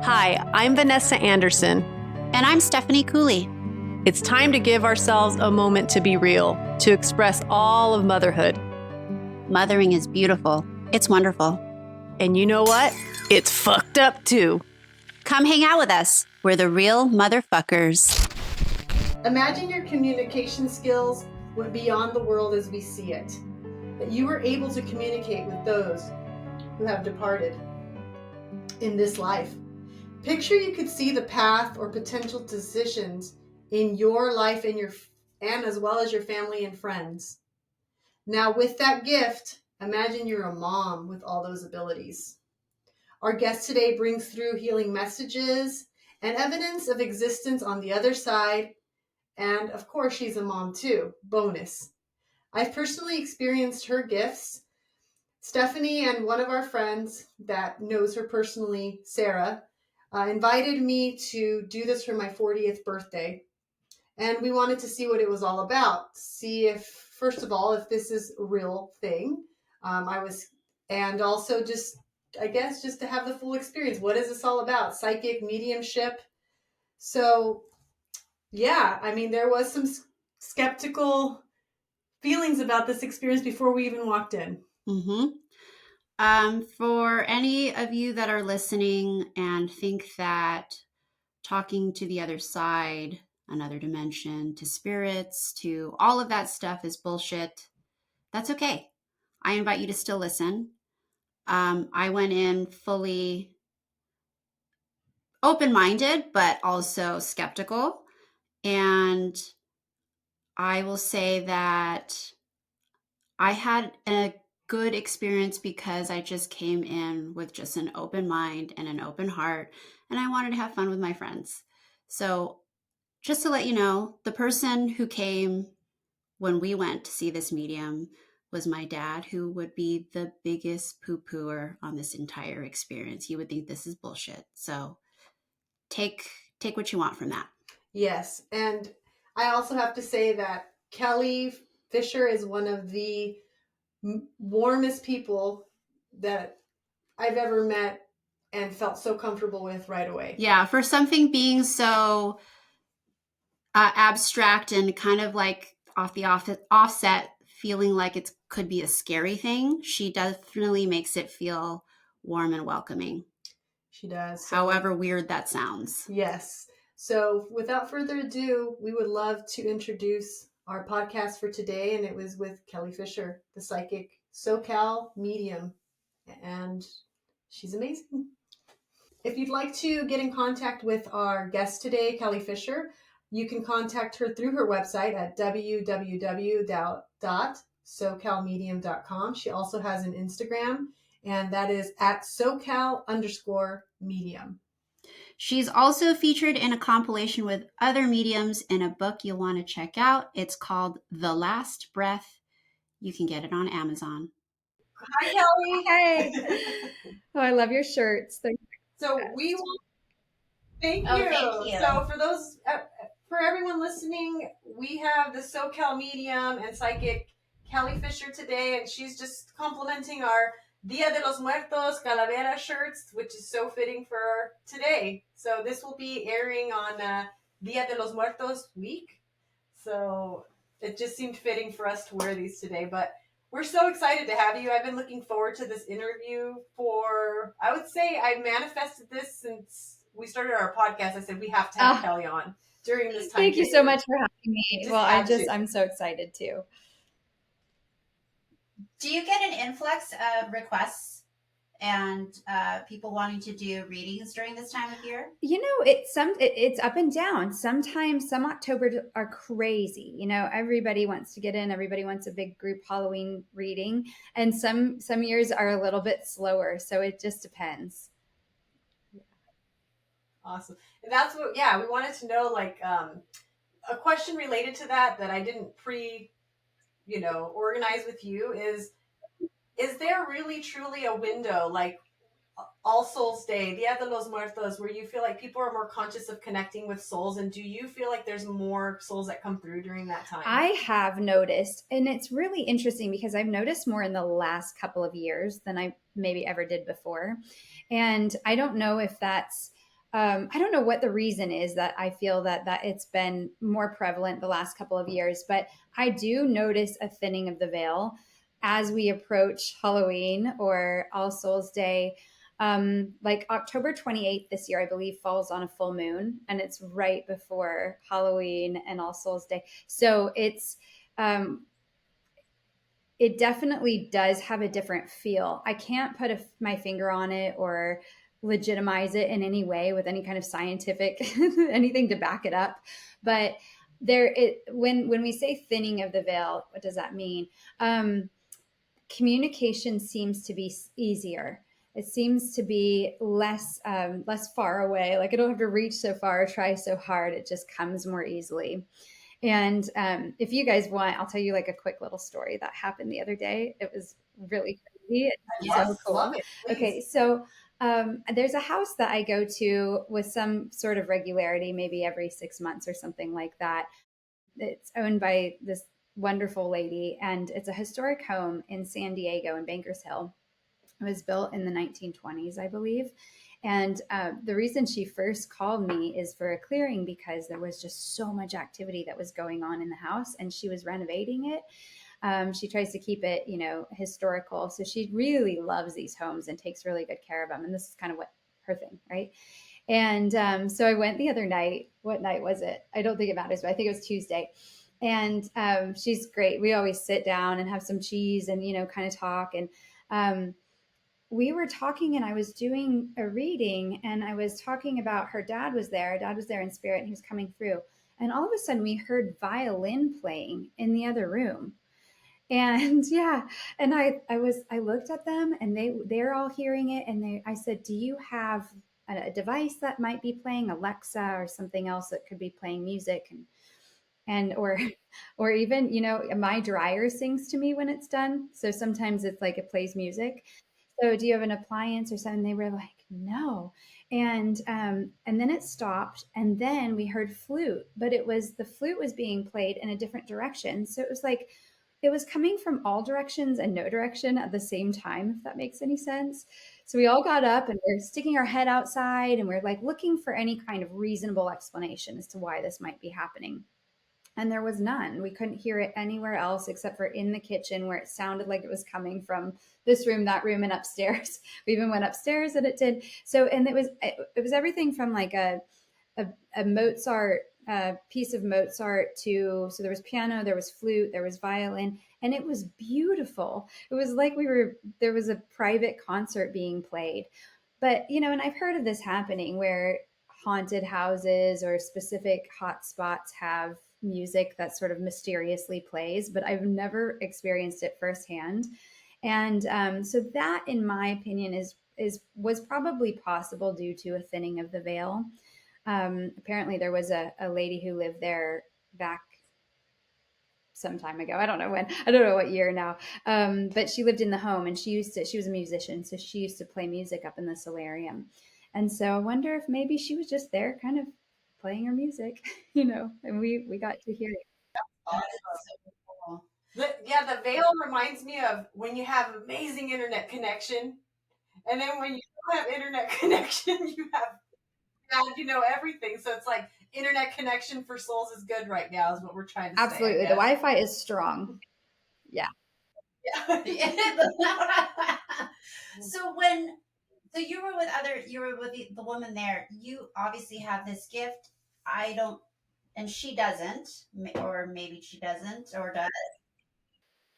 Hi, I'm Vanessa Anderson. And I'm Stephanie Cooley. It's time to give ourselves a moment to be real, to express all of motherhood. Mothering is beautiful. It's wonderful. And you know what? It's fucked up too. Come hang out with us. We're the real motherfuckers. Imagine your communication skills went beyond the world as we see it. That you were able to communicate with those who have departed in this life. Picture you could see the path or potential decisions in your life and as well as your family and friends. Now, with that gift, imagine you're a mom with all those abilities. Our guest today brings through healing messages and evidence of existence on the other side. And of course, she's a mom too. Bonus. I've personally experienced her gifts. Stephanie and one of our friends that knows her personally, Sarah, invited me to do this for my 40th birthday. And we wanted to see what it was all about. See if, first of all, if this is a real thing. And also just to have the full experience. What is this all about? Psychic, mediumship. So, yeah, I mean, there was some skeptical feelings about this experience before we even walked in. For any of you that are listening and think that talking to the other side, another dimension, to spirits, to all of that stuff is bullshit, that's okay. I invite you to still listen. I went in fully open-minded, but also skeptical. And I will say that I had a good experience because I just came in with just an open mind and an open heart, and I wanted to have fun with my friends. So just to let you know, the person who came when we went to see this medium was my dad, who would be the biggest poo-pooer on this entire experience. He would think this is bullshit. So take what you want from that. Yes. And I also have to say that Kelly Fisher is one of the warmest people that I've ever met and felt so comfortable with right away. Yeah, for something being so abstract and kind of like off the offset, feeling like it could be a scary thing, she definitely makes it feel warm and welcoming. She does. However weird that sounds. Yes. So without further ado, we would love to introduce our podcast for today. And it was with Kelly Fisher, the psychic SoCal medium. And she's amazing. If you'd like to get in contact with our guest today, Kelly Fisher, you can contact her through her website at www.socalmedium.com. She also has an Instagram, and that is at SoCal_medium. She's also featured in a compilation with other mediums in a book you'll want to check out. It's called The Last Breath. You can get it on Amazon. Hi, Kelly. Hey. Oh, I love your shirts. Thank you. Thank you. So for everyone listening, we have the SoCal medium and psychic Kelly Fisher today, and she's just complimenting our Dia de los Muertos Calavera shirts, which is so fitting for today. So this will be airing on Dia de los Muertos week. So it just seemed fitting for us to wear these today. But we're so excited to have you. I've been looking forward to this interview I would say I manifested this since we started our podcast. I said we have to have Kelly on during this time. Thank you so much for having me. I'm so excited too. Do you get an influx of requests and people wanting to do readings during this time of year? You know, it's up and down. Sometimes some Octobers are crazy. You know, everybody wants to get in. Everybody wants a big group Halloween reading, and some years are a little bit slower. So it just depends. Awesome. And that's what, we wanted to know, like, a question related to that I didn't organize with you is there really truly a window, like All Souls Day, Dia de los Muertos, where you feel like people are more conscious of connecting with souls? And do you feel like there's more souls that come through during that time? I have noticed, and it's really interesting because I've noticed more in the last couple of years than I maybe ever did before. And I don't know if that's I don't know what the reason is that I feel that it's been more prevalent the last couple of years, but I do notice a thinning of the veil as we approach Halloween or All Souls Day. Like October 28th this year, I believe, falls on a full moon, and it's right before Halloween and All Souls Day. So um, it definitely does have a different feel. I can't put my finger on it or legitimize it in any way with any kind of scientific anything to back it up. But when we say thinning of the veil, what does that mean? Communication seems to be easier. It seems to be less far away. Like I don't have to reach so far or try so hard. It just comes more easily. And if you guys want, I'll tell you like a quick little story that happened the other day. It was really crazy. It's so cool. Love it. Okay, so there's a house that I go to with some sort of regularity, maybe every 6 months or something like that. It's owned by this wonderful lady, and it's a historic home in San Diego in Bankers Hill. It was built in the 1920s, I believe. And the reason she first called me is for a clearing because there was just so much activity that was going on in the house, and she was renovating it. She tries to keep it, historical. So she really loves these homes and takes really good care of them. And this is kind of what her thing, right? And so I went the other night. What night was it? I don't think it matters, but I think it was Tuesday. And she's great. We always sit down and have some cheese and, kind of talk. And we were talking, and I was doing a reading, and I was talking about her dad was there. Her dad was there in spirit, and he was coming through. And all of a sudden, we heard violin playing in the other room. And yeah, and I looked at them, and they're all hearing it, and I said, "Do you have a device that might be playing Alexa or something else that could be playing music?" And or even, my dryer sings to me when it's done. So sometimes it's like it plays music. So do you have an appliance or something? They were like, no. And then it stopped, and then we heard flute, but the flute was being played in a different direction. So it was like it was coming from all directions and no direction at the same time, if that makes any sense. So we all got up and we're sticking our head outside, and we're like looking for any kind of reasonable explanation as to why this might be happening. And there was none. We couldn't hear it anywhere else except for in the kitchen, where it sounded like it was coming from this room, that room, and upstairs. We even went upstairs, and it did. So, and it was everything from like a Mozart piece of Mozart to, so there was piano, there was flute, there was violin, and it was beautiful. It was like there was a private concert being played. But, and I've heard of this happening where haunted houses or specific hot spots have music that sort of mysteriously plays, but I've never experienced it firsthand. And so that, in my opinion, was probably possible due to a thinning of the veil. Apparently, there was a lady who lived there back some time ago. I don't know when. I don't know what year now. But she lived in the home, and she was a musician, so she used to play music up in the solarium. And so I wonder if maybe she was just there, kind of playing her music, and we got to hear it. Awesome. Cool. The veil reminds me of when you have amazing internet connection, and then when you don't have internet connection, you have bad, everything. So it's like internet connection for souls is good right now, is what we're trying to say. Absolutely. The Wi-Fi is strong. Yeah. So you were with the woman there. You obviously have this gift. I don't, and she doesn't, or maybe she doesn't, or does.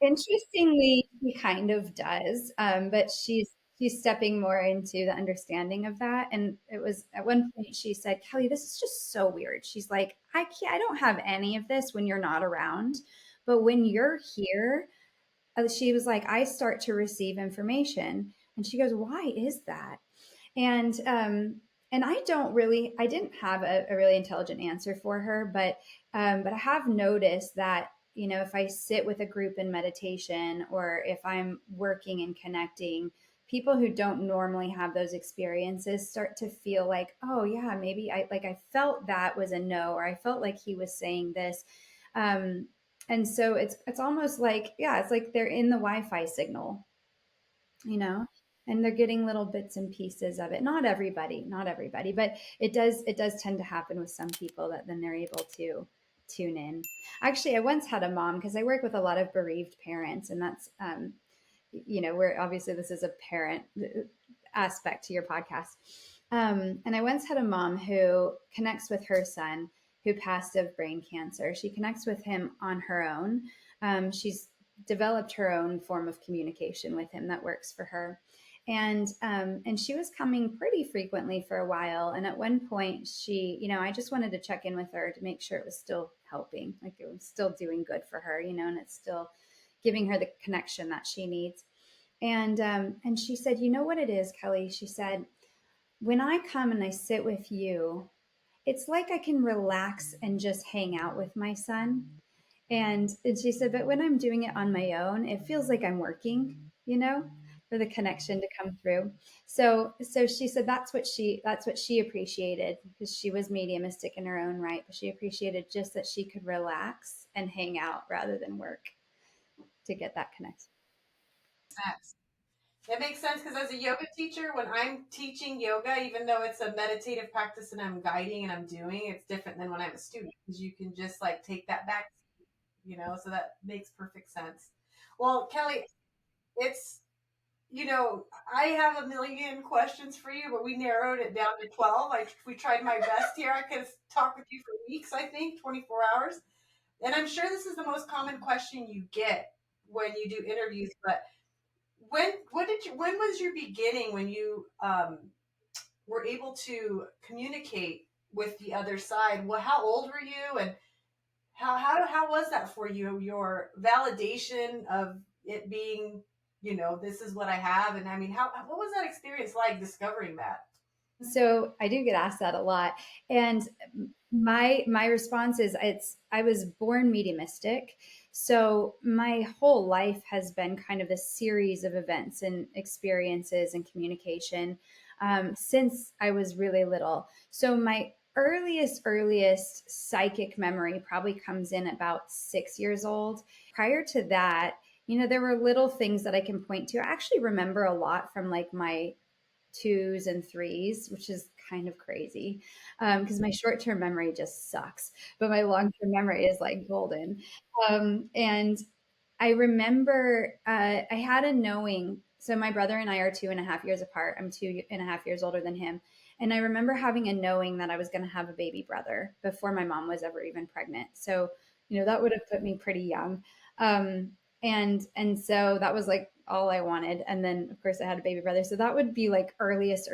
Interestingly, he kind of does, but she's stepping more into the understanding of that. And it was at one point she said, "Kelly, this is just so weird." She's like, I don't have any of this when you're not around, but when you're here," she was like, "I start to receive information." And she goes, "Why is that?" And I didn't have a really intelligent answer for her, but I have noticed that, if I sit with a group in meditation, or if I'm working and connecting, people who don't normally have those experiences start to feel like, oh yeah, maybe I felt that was a no, or I felt like he was saying this. And so it's almost like, yeah, it's like they're in the Wi-Fi signal, you know? and they're getting little bits and pieces of it. Not everybody, but it does tend to happen with some people that then they're able to tune in. Actually, I once had a mom, because I work with a lot of bereaved parents, and that's where obviously this is a parent aspect to your podcast. And I once had a mom who connects with her son who passed of brain cancer. She connects with him on her own. She's developed her own form of communication with him that works for her. And she was coming pretty frequently for a while. And at one point I just wanted to check in with her to make sure it was still helping, like it was still doing good for her, and it's still giving her the connection that she needs. And she said, you know what it is, Kelly? She said, when I come and I sit with you, it's like I can relax and just hang out with my son. And she said, but when I'm doing it on my own, it feels like I'm working, for the connection to come through. So she said that's what she appreciated, because she was mediumistic in her own right, but she appreciated just that she could relax and hang out rather than work to get that connection. It makes sense, because as a yoga teacher, when I'm teaching yoga, even though it's a meditative practice and I'm guiding and I'm doing, it's different than when I'm a student, because you can just like take that back, so that makes perfect sense. Well, Kelly, it's, I have a million questions for you, but we narrowed it down to 12. We tried my best here. I could talk with you for weeks, I think, 24 hours. And I'm sure this is the most common question you get when you do interviews, but when was your beginning when you were able to communicate with the other side? Well, how old were you, and how was that for you? Your validation of it being, this is what I have, and I mean, what was that experience like discovering that? So I do get asked that a lot, and my response is I was born mediumistic, so my whole life has been kind of a series of events and experiences and communication since I was really little. So my earliest psychic memory probably comes in about 6 years old. Prior to that, there were little things that I can point to. I actually remember a lot from like my 2s and 3s, which is kind of crazy because my short-term memory just sucks, but my long-term memory is like golden. And I remember I had a knowing. So my brother and I are 2.5 years apart. I'm 2.5 years older than him. And I remember having a knowing that I was going to have a baby brother before my mom was ever even pregnant. So, that would have put me pretty young. And so that was like all I wanted. And then of course I had a baby brother. So that would be like earliest,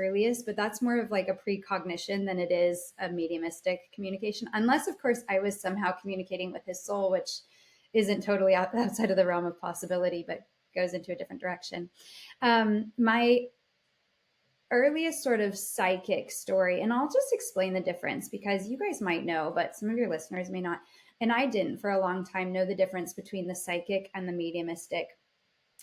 but that's more of like a precognition than it is a mediumistic communication. Unless of course I was somehow communicating with his soul, which isn't totally outside of the realm of possibility, but goes into a different direction. My earliest sort of psychic story, and I'll just explain the difference because you guys might know, but some of your listeners may not. And I didn't for a long time know the difference between the psychic and the mediumistic.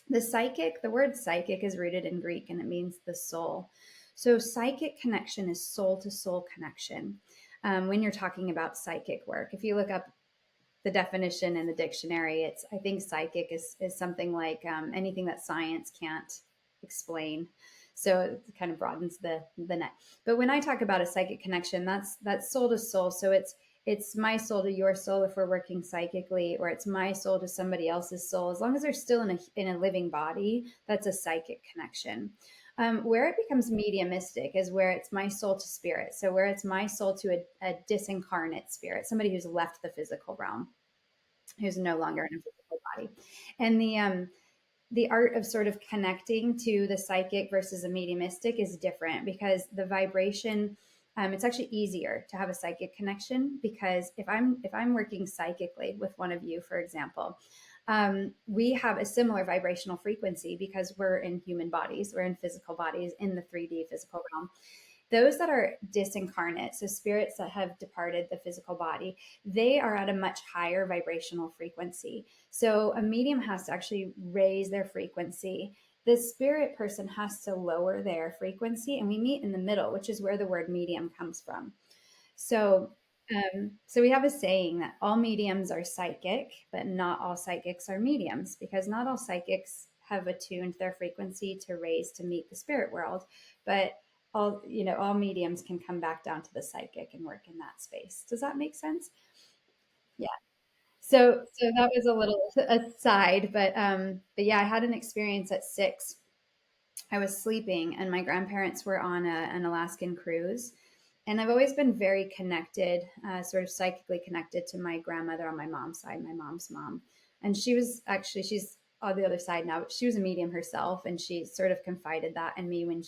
The word psychic is rooted in Greek and it means the soul. So psychic connection is soul to soul connection. When you're talking about psychic work, if you look up the definition in the dictionary, I think psychic is something like anything that science can't explain. So it kind of broadens the net. But when I talk about a psychic connection, that's soul to soul. So it's my soul to your soul if we're working psychically, or it's my soul to somebody else's soul. As long as they're still in a living body, that's a psychic connection. Where it becomes mediumistic is where it's my soul to spirit. So where it's my soul to a disincarnate spirit, somebody who's left the physical realm, who's no longer in a physical body. And the art of sort of connecting to the psychic versus a mediumistic is different because the vibration, it's actually easier to have a psychic connection because if I'm working psychically with one of you, for example, we have a similar vibrational frequency because we're in human bodies, we're in physical bodies in the 3D physical realm. Those that are disincarnate, so spirits that have departed the physical body, they are at a much higher vibrational frequency. So a medium has to actually raise their frequency. The spirit person has to lower their frequency, and we meet in the middle, which is where the word medium comes from. So we have a saying that all mediums are psychic, but not all psychics are mediums, because not all psychics have attuned their frequency to raise to meet the spirit world. But all mediums can come back down to the psychic and work in that space. Does that make sense? Yeah. So that was a little aside, but yeah, I had an experience at 6. I was sleeping, and my grandparents were on an Alaskan cruise. And I've always been very connected, sort of psychically connected to my grandmother on my mom's side, my mom's mom. And she's on the other side now, but she was a medium herself. And she sort of confided that in me when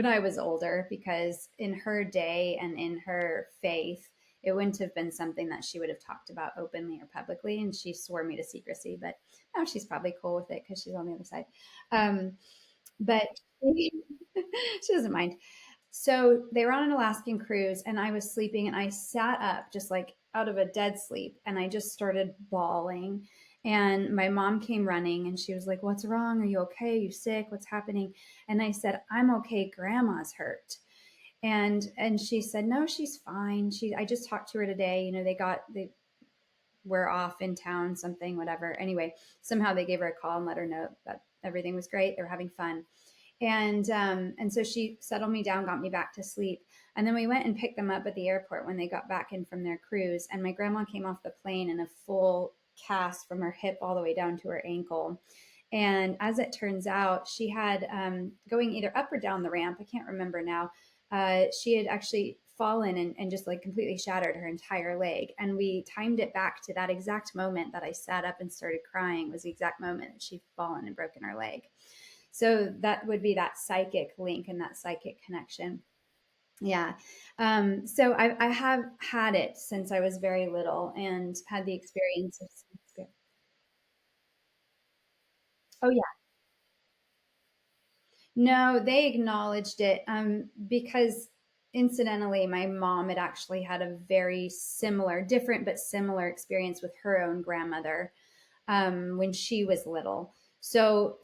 I was older, because in her day and in her faith, it wouldn't have been something that she would have talked about openly or publicly. And she swore me to secrecy, but now she's probably cool with it because she's on the other side. But she doesn't mind. So they were on an Alaskan cruise, and I was sleeping, and I sat up just like out of a dead sleep, and I just started bawling. And my mom came running, and she was like, "What's wrong? Are you okay? Are you sick? What's happening?" And I said, "I'm okay. Grandma's hurt." And she said, "No, she's fine. I just talked to her today. They were off in town, something, whatever. Anyway, somehow they gave her a call and let her know that everything was great. They were having fun." And so she settled me down, got me back to sleep. And then we went and picked them up at the airport when they got back in from their cruise. And my grandma came off the plane in a full cast from her hip all the way down to her ankle. And as it turns out, she had, going either up or down the ramp, I can't remember now, she had actually fallen and just like completely shattered her entire leg. And we timed it back to that exact moment that I sat up and started crying was the exact moment that she'd fallen and broken her leg. So that would be that psychic link and that psychic connection. Yeah. So I have had it since I was very little and had the experience of. Oh, yeah. No, they acknowledged it because incidentally, my mom had actually had a very similar, different but similar experience with her own grandmother when she was little. So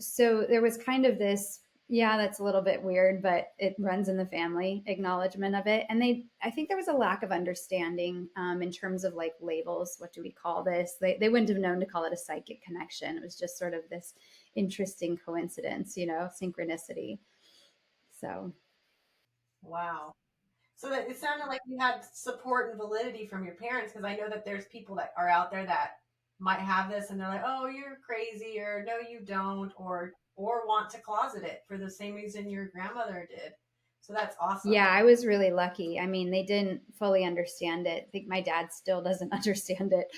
there was kind of this, yeah, that's a little bit weird, but it runs in the family acknowledgement of it. And I think there was a lack of understanding in terms of like labels. What do we call this? They wouldn't have known to call it a psychic connection. It was just sort of this interesting coincidence, synchronicity. So Wow. So that it sounded like you had support and validity from your parents, because I know that there's people that are out there that might have this and they're like, "Oh, you're crazy," or "No, you don't," or want to closet it for the same reason your grandmother did. So that's awesome. yeah, I was really lucky. I mean, they didn't fully understand it. I think my dad still doesn't understand it,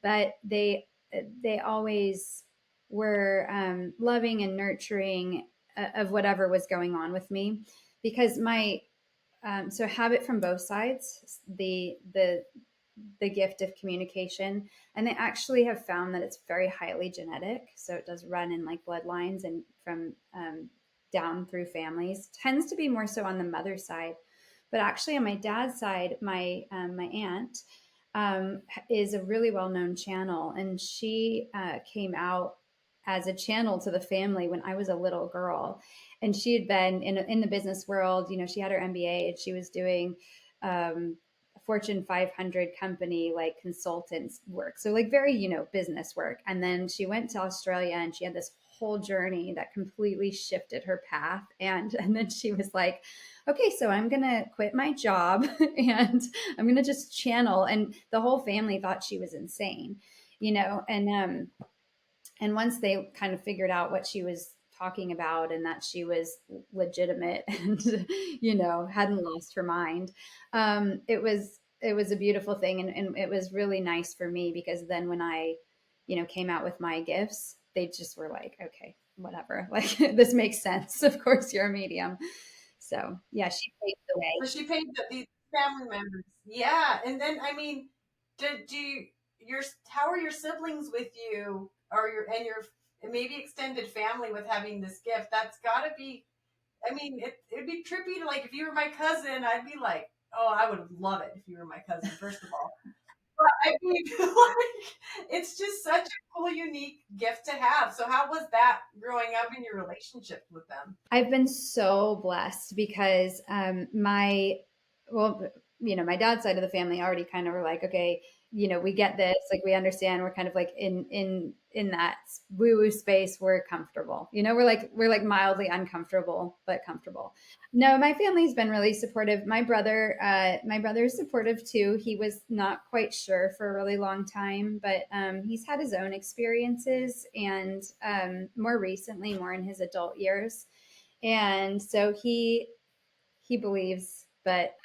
but they always were loving and nurturing of whatever was going on with me, because my so I have it from both sides, the gift of communication, and they actually have found that it's very highly genetic. So it does run in like bloodlines and from down through families. Tends to be more so on the mother's side, but actually on my dad's side, my aunt is a really well known channel, and she came out as a channel to the family when I was a little girl. And she had been in the business world. She had her MBA, and she was doing Fortune 500 company like consultants work. So like very, business work. And then she went to Australia, and she had this whole journey that completely shifted her path. And then she was like, okay, so I'm going to quit my job and I'm going to just channel. And the whole family thought she was insane, and once they kind of figured out what she was talking about and that she was legitimate and hadn't lost her mind, it was a beautiful thing, and it was really nice for me, because then when I came out with my gifts, they just were like, okay, whatever, like this makes sense, of course you're a medium. So yeah, she paved the way. So she paid these family members. Yeah, and then I mean, do you, how are your siblings with you, or your maybe extended family with having this gift? That's got to be. I mean, it'd be trippy to, like, if you were my cousin, I'd be like, oh, I would love it if you were my cousin. First of all, but I mean, like, it's just such a cool, unique gift to have. So how was that growing up in your relationship with them? I've been so blessed because my dad's side of the family already kind of were like, okay, we get this, like we understand, we're kind of like in that woo woo space, we're comfortable. We're like mildly uncomfortable, but comfortable. No, my family's been really supportive. My brother is supportive too. He was not quite sure for a really long time, but he's had his own experiences, and more recently, more in his adult years, and so he believes, but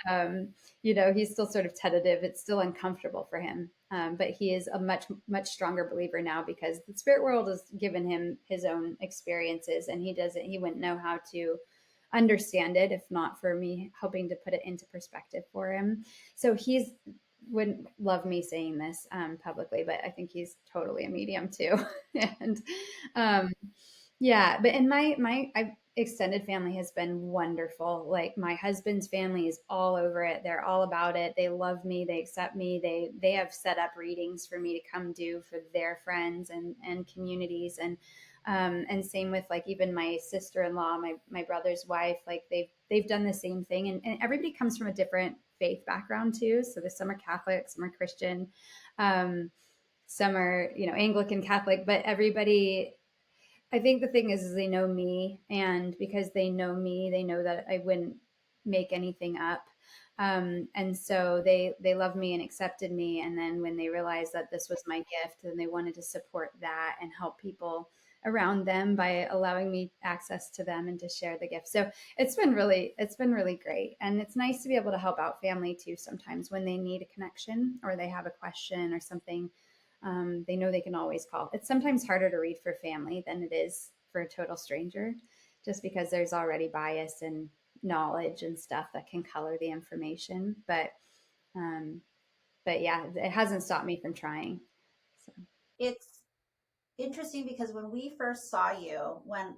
he's still sort of tentative. It's still uncomfortable for him, but he is a much stronger believer now because the spirit world has given him his own experiences, and he wouldn't know how to understand it if not for me helping to put it into perspective for him. So he's wouldn't love me saying this publicly, but I think he's totally a medium too. And yeah, but in my extended family has been wonderful. Like my husband's family is all over it. They're all about it. They love me. They accept me. They have set up readings for me to come do for their friends and communities, and same with like even my sister-in-law, my brother's wife. Like they've done the same thing, and everybody comes from a different faith background too. So there's some are Catholic, some are Christian, some are Anglican Catholic, but everybody, I think the thing is they know me, and because they know me, they know that I wouldn't make anything up. And so they love me and accepted me. And then when they realized that this was my gift, then they wanted to support that and help people around them by allowing me access to them and to share the gift. So it's been really great. And it's nice to be able to help out family too sometimes when they need a connection or they have a question or something. They know they can always call. It's sometimes harder to read for family than it is for a total stranger, just because there's already bias and knowledge and stuff that can color the information. Um, but yeah, it hasn't stopped me from trying. So. It's interesting because when we first saw you, when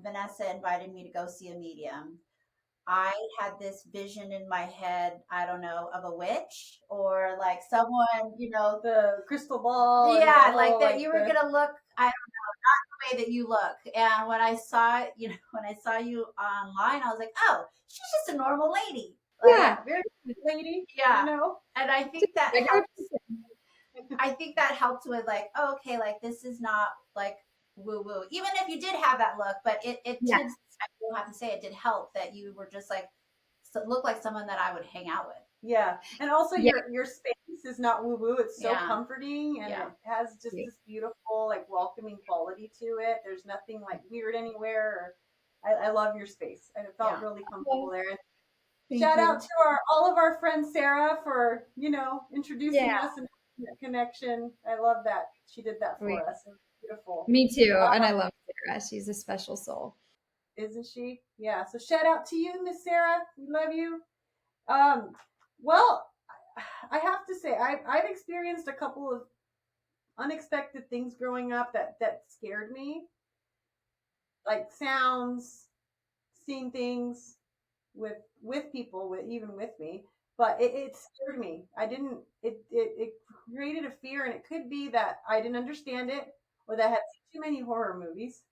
Vanessa invited me to go see a medium, I had this vision in my head, I don't know, of a witch or like someone, The crystal ball. yeah, And the like whole, that you were the, gonna look, I don't know, not the way that you look. And when I saw, when I saw you online, I was like, oh, she's just a normal lady. Like, yeah, very sweet lady. yeah. And I think that Like, helped. I think that helped with like, oh, okay, like this is not like woo woo. Even if you did have that look, but it yeah, did. I will have to say it did help that you were just like look like someone that I would hang out with. Yeah, and also yeah, your space is not woo woo. It's so Yeah. comforting, and Yeah. it has just Yeah. this beautiful, like welcoming quality to it. There's nothing like weird anywhere. I love your space. I felt Yeah. really comfortable there. And Thank shout you. out to all of our friends, Sarah, for introducing Yeah. us and that connection. I love that she did that We- for us. It was beautiful. Me too. And I love Sarah. She's a special soul. Isn't she? Yeah. So shout out to you, Miss Sarah. We love you. Um, well, I have to say I've experienced a couple of unexpected things growing up that scared me, like sounds, seeing things with people, even with me. But it scared me. I didn't. It created a fear, and it could be that I didn't understand it, or that I had seen too many horror movies.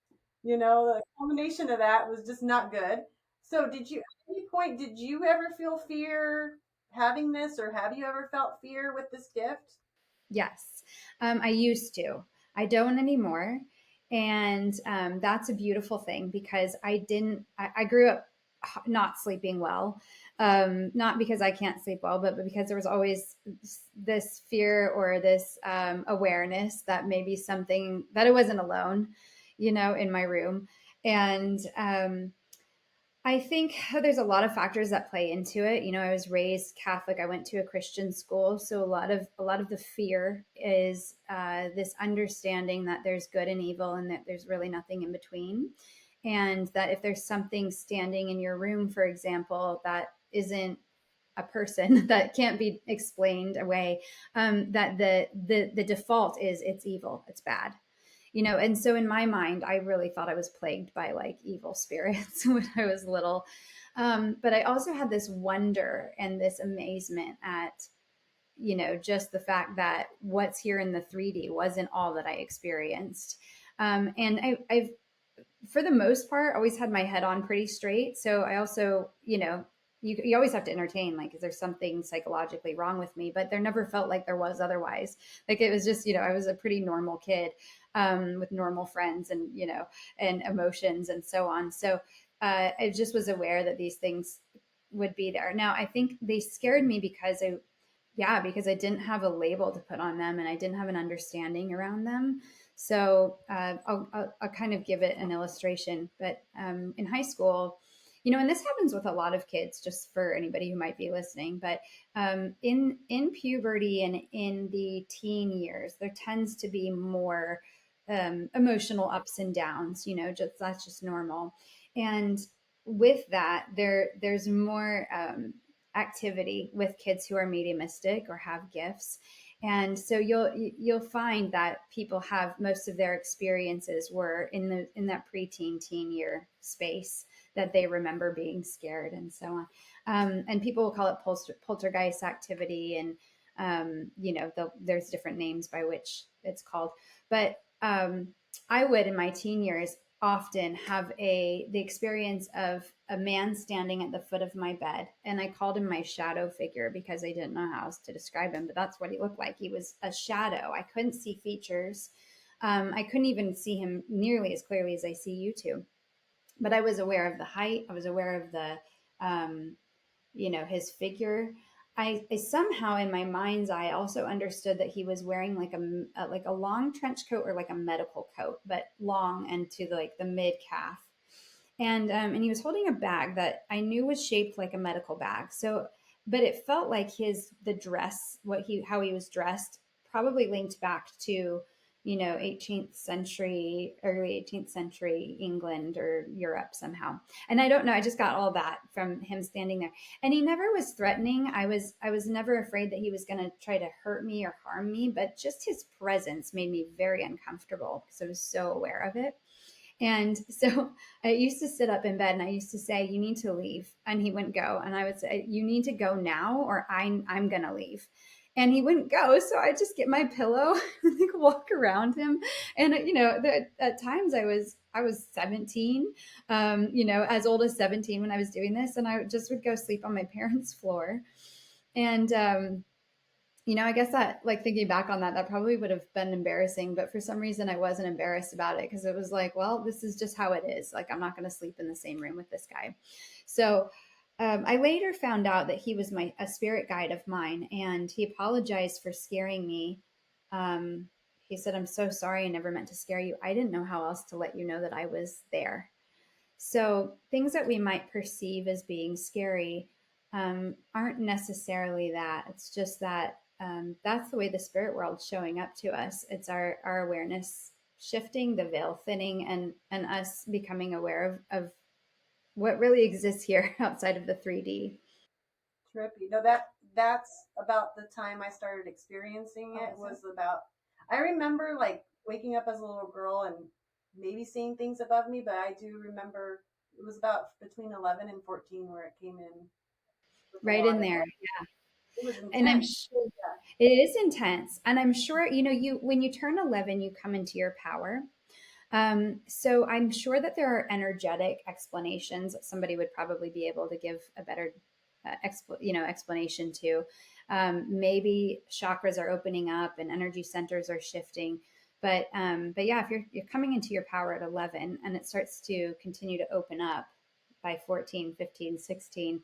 The combination of that was just not good. So, at any point, did you ever feel fear having this, or have you ever felt fear with this gift? Yes, I used to. I don't anymore. And that's a beautiful thing because I grew up not sleeping well. Not because I can't sleep well, but because there was always this fear or this awareness that maybe something, that I wasn't alone, in my room. And I think there's a lot of factors that play into it. I was raised Catholic. I went to a Christian school, so a lot of the fear is this understanding that there's good and evil, and that there's really nothing in between, and that if there's something standing in your room, for example, that isn't a person that can't be explained away, that the default is it's evil, it's bad. And so in my mind, I really thought I was plagued by like evil spirits when I was little. But I also had this wonder and this amazement at, just the fact that what's here in the 3D wasn't all that I experienced. And I've, for the most part, always had my head on pretty straight. So I also, you always have to entertain, like, is there something psychologically wrong with me? But there never felt like there was otherwise. Like, it was just, I was a pretty normal kid, with normal friends and, and emotions and so on. So I just was aware that these things would be there. Now, I think they scared me because I didn't have a label to put on them and I didn't have an understanding around them. So I'll kind of give it an illustration. But in high school, and this happens with a lot of kids, just for anybody who might be listening. But in puberty and in the teen years, there tends to be more emotional ups and downs. That's just normal. And with that, there's more activity with kids who are mediumistic or have gifts. And so you'll find that people have most of their experiences were in that preteen teen year space, that they remember being scared and so on. And people will call it poltergeist activity, and there's different names by which it's called. But I would, in my teen years, often have the experience of a man standing at the foot of my bed, and I called him my shadow figure because I didn't know how else to describe him, but that's what he looked like. He was a shadow. I couldn't see features. I couldn't even see him nearly as clearly as I see you two, but I was aware of the height. I was aware of the his figure. I somehow, in my mind's eye, also understood that he was wearing like a long trench coat, or like a medical coat, but long and to the mid calf. And he was holding a bag that I knew was shaped like a medical bag. So, but it felt like the dress, how he was dressed, probably linked back to 18th century, early 18th century England or Europe somehow. And I don't know, I just got all that from him standing there. And he never was threatening. I was never afraid that he was going to try to hurt me or harm me, but just his presence made me very uncomfortable because I was so aware of it. And so I used to sit up in bed and I used to say, "You need to leave." And he wouldn't go. And I would say, "You need to go now, or I'm going to leave." And he wouldn't go. So I just get my pillow and walk around him. And, at times I was 17, as old as 17 when I was doing this. And I just would go sleep on my parents' floor. And, I guess that, thinking back on that probably would have been embarrassing, but for some reason I wasn't embarrassed about it, because it was like, well, this is just how it is. Like, I'm not going to sleep in the same room with this guy. So I later found out that he was a spirit guide of mine, and he apologized for scaring me. He said, "I'm so sorry. I never meant to scare you. I didn't know how else to let you know that I was there." So things that we might perceive as being scary aren't necessarily that. It's just that that's the way the spirit world's showing up to us. It's our awareness shifting, the veil thinning, and us becoming aware of what really exists here outside of the 3D. Trippy. No, that's about the time I started experiencing it. I remember waking up as a little girl and maybe seeing things above me, but I do remember it was about between 11 and 14 where it came in. Right in there. It was intense. And I'm sure it is intense. And I'm sure, you when you turn 11, you come into your power. So I'm sure that there are energetic explanations that somebody would probably be able to give a better explanation to. Maybe chakras are opening up and energy centers are shifting. But yeah, if you're coming into your power at 11 and it starts to continue to open up by 14, 15, 16,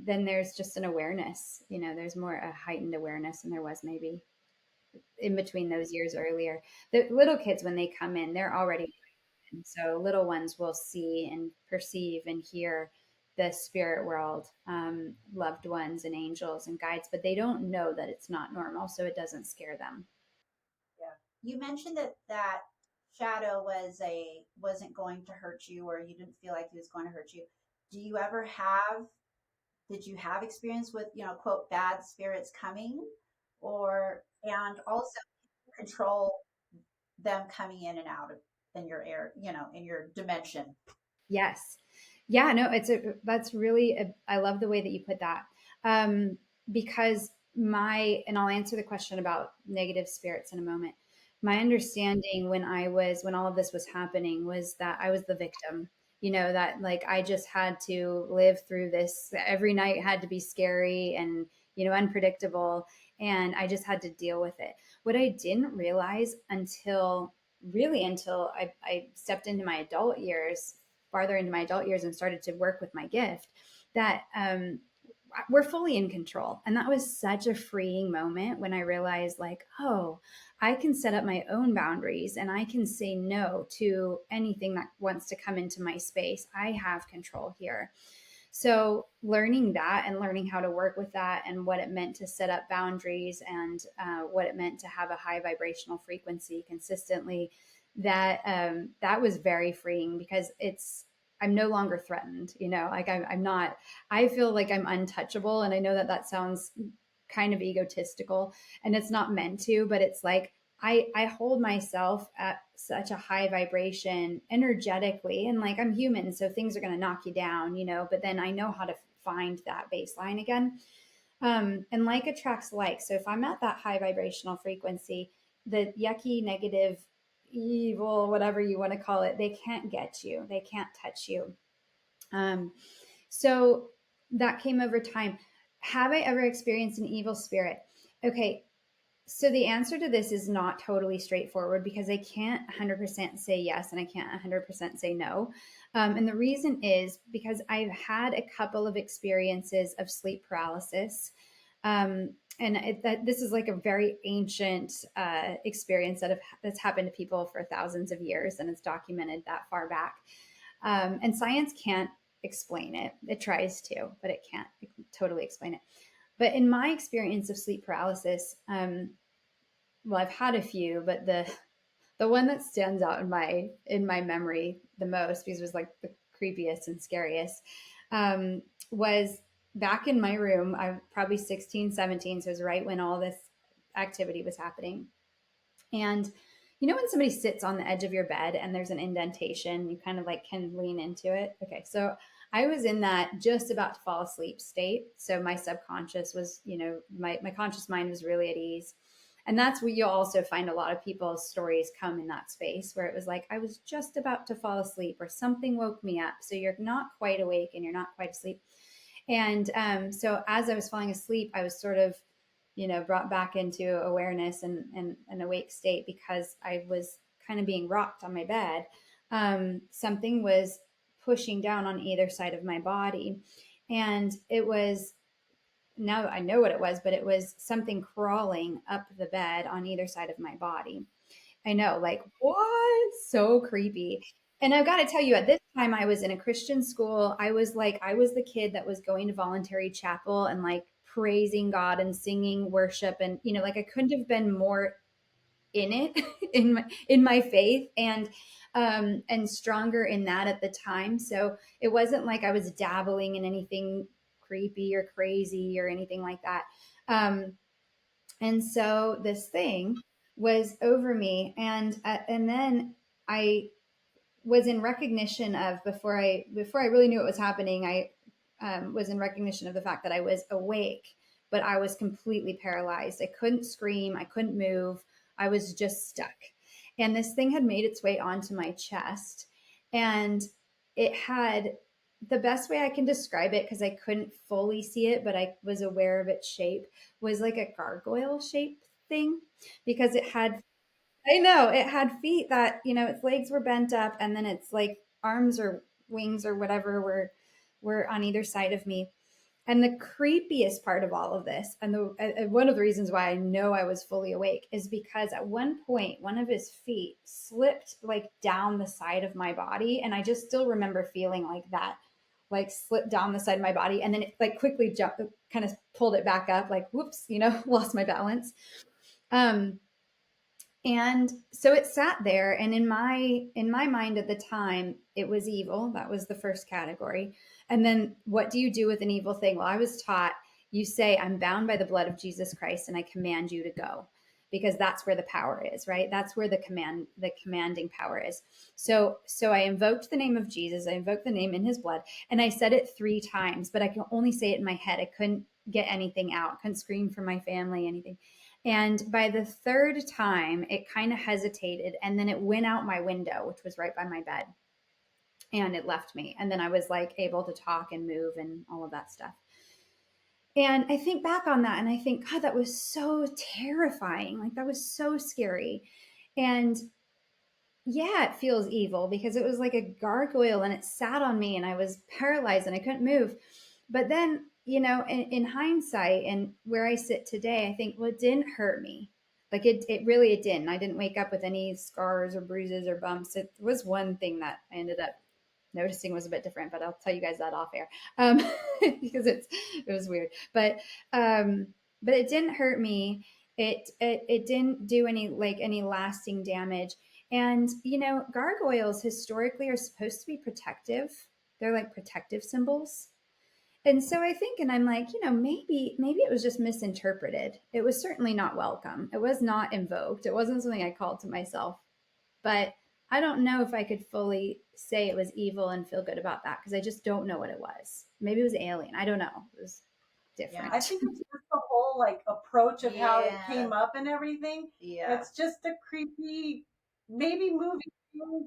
then there's just an awareness. There's more a heightened awareness than there was maybe in between those years earlier. The little kids, when they come in, they're already, so little ones will see and perceive and hear the spirit world, loved ones and angels and guides, but they don't know that it's not normal, so it doesn't scare them. Yeah. You mentioned that shadow wasn't going to hurt you, or you didn't feel like he was going to hurt you. Did you have experience with, quote, bad spirits coming, and also control them coming in and out of in your air, in your dimension? Yes. Yeah, no, that's really, I love the way that you put that. Because and I'll answer the question about negative spirits in a moment. My understanding when all of this was happening was that I was the victim. that like I just had to live through this. Every night had to be scary and, unpredictable. And I just had to deal with it. What I didn't realize until I stepped into my adult years, farther into my adult years, and started to work with my gift, that we're fully in control. And that was such a freeing moment when I realized, like, oh, I can set up my own boundaries and I can say no to anything that wants to come into my space. I have control here. So learning that and learning how to work with that and what it meant to set up boundaries and what it meant to have a high vibrational frequency consistently, that was very freeing, because I'm no longer threatened, like I'm not, I feel like I'm untouchable. And I know that sounds kind of egotistical, and it's not meant to, but it's like, I hold myself at such a high vibration energetically, and like I'm human, so things are going to knock you down, but then I know how to find that baseline again. And like attracts like. So if I'm at that high vibrational frequency, the yucky, negative, evil, whatever you want to call it, they can't get you, they can't touch you. So that came over time. Have I ever experienced an evil spirit? Okay, so the answer to this is not totally straightforward, because I can't 100% say yes and I can't 100% say no. And the reason is because I've had a couple of experiences of sleep paralysis. This is like a very ancient experience that's happened to people for thousands of years, and it's documented that far back. And science can't explain it. It tries to, but it can't totally explain it. But in my experience of sleep paralysis, well, I've had a few, but the one that stands out in my memory the most, because it was like the creepiest and scariest, was back in my room. I'm probably 16, 17. So it was right when all this activity was happening. And when somebody sits on the edge of your bed and there's an indentation, you kind of like can lean into it. Okay. So I was in that just about to fall asleep state. So my subconscious was, my conscious mind was really at ease. And that's where you'll also find a lot of people's stories come in that space, where it was like, I was just about to fall asleep or something woke me up. So you're not quite awake and you're not quite asleep. And so as I was falling asleep, I was sort of, brought back into awareness and an awake state, because I was kind of being rocked on my bed. Something was pushing down on either side of my body. And it was, now I know what it was, but it was something crawling up the bed on either side of my body. I know, like, what? So creepy. And I've got to tell you, at this time, I was in a Christian school. I was the kid that was going to voluntary chapel and like praising God and singing worship. And, like I couldn't have been more in it, in my faith, and stronger in that at the time. So it wasn't like I was dabbling in anything creepy or crazy or anything like that. And so this thing was over me, and then I was in recognition of, before I really knew what was happening, I was in recognition of the fact that I was awake, but I was completely paralyzed. I couldn't scream, I couldn't move, I was just stuck. And this thing had made its way onto my chest, and it had, the best way I can describe it, because I couldn't fully see it, but I was aware of its shape, was like a gargoyle shaped thing, because it had, I know, it had feet that, its legs were bent up, and then its like arms or wings or whatever were on either side of me. And the creepiest part of all of this, and one of the reasons why I know I was fully awake, is because at one point, one of his feet slipped like down the side of my body. And I just still remember feeling like that, like slipped down the side of my body. And then it like quickly jumped, kind of pulled it back up, like, whoops, lost my balance. And so it sat there, and in my mind at the time, it was evil. That was the first category. And then what do you do with an evil thing? Well, I was taught, you say, I'm bound by the blood of Jesus Christ and I command you to go, because that's where the power is, right? That's where the commanding power is. So I invoked the name of Jesus. I invoked the name in his blood, and I said it 3 times, but I can only say it in my head. I couldn't get anything out. Couldn't scream for my family, anything. And by the 3rd time, it kind of hesitated, and then it went out my window, which was right by my bed. and it left me. And then I was like able to talk and move and all of that stuff. And I think back on that and I think, God, that was so terrifying. Like that was so scary. And yeah, it feels evil because it was like a gargoyle and it sat on me and I was paralyzed and I couldn't move. But then, in hindsight and where I sit today, I think, well, it didn't hurt me. Like it really, it didn't. I didn't wake up with any scars or bruises or bumps. It was one thing that I ended up noticing was a bit different, but I'll tell you guys that off air, because it was weird. But it didn't hurt me. It didn't do any lasting damage. And gargoyles historically are supposed to be protective. They're like protective symbols. And so I think, and I'm like, maybe it was just misinterpreted. It was certainly not welcome. It was not invoked. It wasn't something I called to myself. But I don't know if I could fully say it was evil and feel good about that because I just don't know what it was. Maybe it was alien. I don't know. It was different. I think it's just the whole like approach of how it came up and everything. Yeah. It's just a creepy, maybe movie,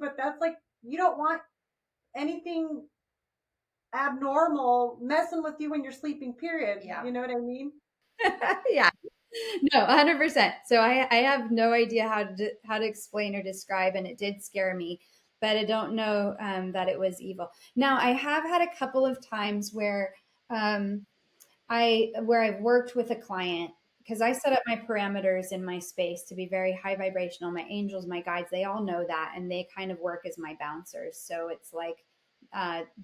but that's like, you don't want anything abnormal messing with you when you're sleeping, period. Yeah. You know what I mean? Yeah. No, 100%. So I have no idea how to explain or describe, and it did scare me, but I don't know that it was evil. Now, I have had a couple of times where I've worked with a client because I set up my parameters in my space to be very high vibrational. My angels, my guides, they all know that, and they kind of work as my bouncers. So it's like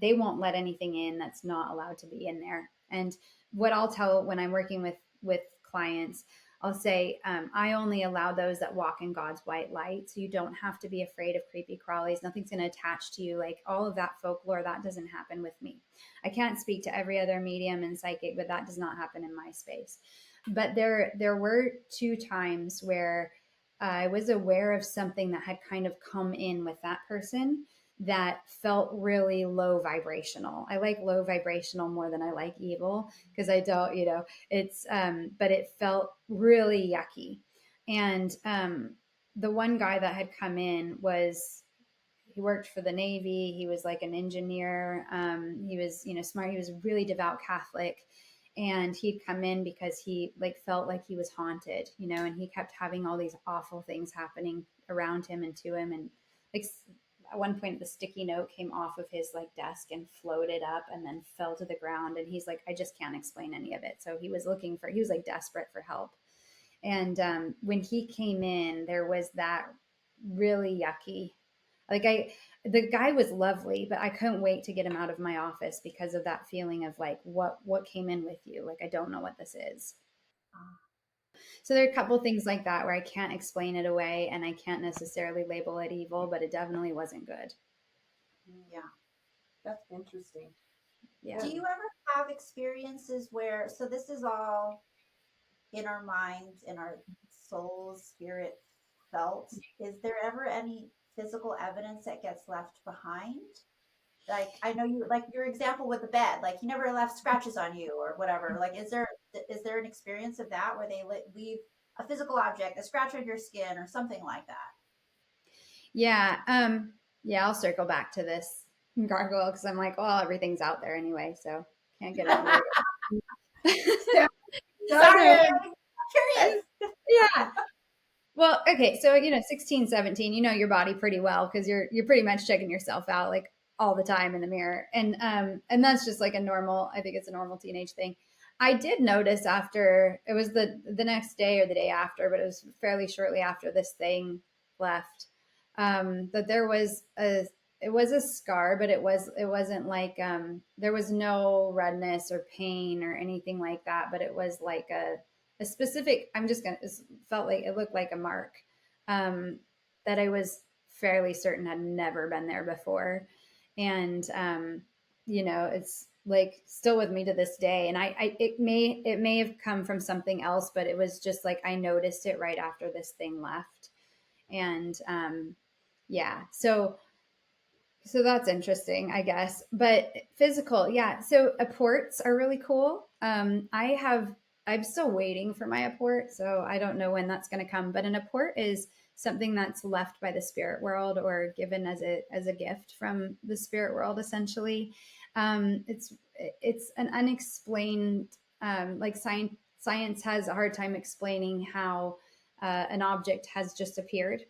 they won't let anything in that's not allowed to be in there. And what I'll tell when I'm working with clients, I'll say, I only allow those that walk in God's white light. So you don't have to be afraid of creepy crawlies. Nothing's going to attach to you. Like all of that folklore, that doesn't happen with me. I can't speak to every other medium and psychic, but that does not happen in my space. But there were 2 times where I was aware of something that had kind of come in with that person that felt really low vibrational. I like low vibrational more than I like evil because I don't, it's, but it felt really yucky. And the one guy that had come in he worked for the Navy. He was like an engineer. He was, smart. He was a really devout Catholic. And he'd come in because he felt like he was haunted, and he kept having all these awful things happening around him and to him. And like, at one point the sticky note came off of his desk and floated up and then fell to the ground. And he's like, I just can't explain any of it. So he was desperate for help. And when he came in, there was that really yucky, the guy was lovely, but I couldn't wait to get him out of my office because of that feeling of what came in with you? I don't know what this is. So there are a couple of things like that where I can't explain it away and I can't necessarily label it evil, but it definitely wasn't good. Yeah. That's interesting. Yeah. Do you ever have experiences where, so this is all in our minds, in our souls, spirit felt. Is there ever any physical evidence that gets left behind? Like, I know you, like your example with the bed, like you never left scratches on you or whatever. Like, is there an experience of that where they leave a physical object, a scratch on your skin or something like that? Yeah. Yeah, I'll circle back to this gargoyle because I'm like, well, everything's out there anyway, so can't get it. Sorry, curious. Yeah. Well, okay. So, 16, 17, you know your body pretty well because you're pretty much checking yourself out like all the time in the mirror. And that's just like I think it's a normal teenage thing. I did notice after it was the next day or the day after, but it was fairly shortly after this thing left, that there was it was a scar, but it wasn't like, there was no redness or pain or anything like that, but it was like a specific, it felt like it looked like a mark, that I was fairly certain had never been there before. And, it's like still with me to this day. And it may have come from something else, but it was just like, I noticed it right after this thing left. And, yeah, so that's interesting, I guess. But physical, yeah. So apports are really cool. I'm still waiting for my apport, so I don't know when that's going to come. But an apport is something that's left by the spirit world or given as a gift from the spirit world, essentially. It's an unexplained, like science has a hard time explaining how an object has just appeared,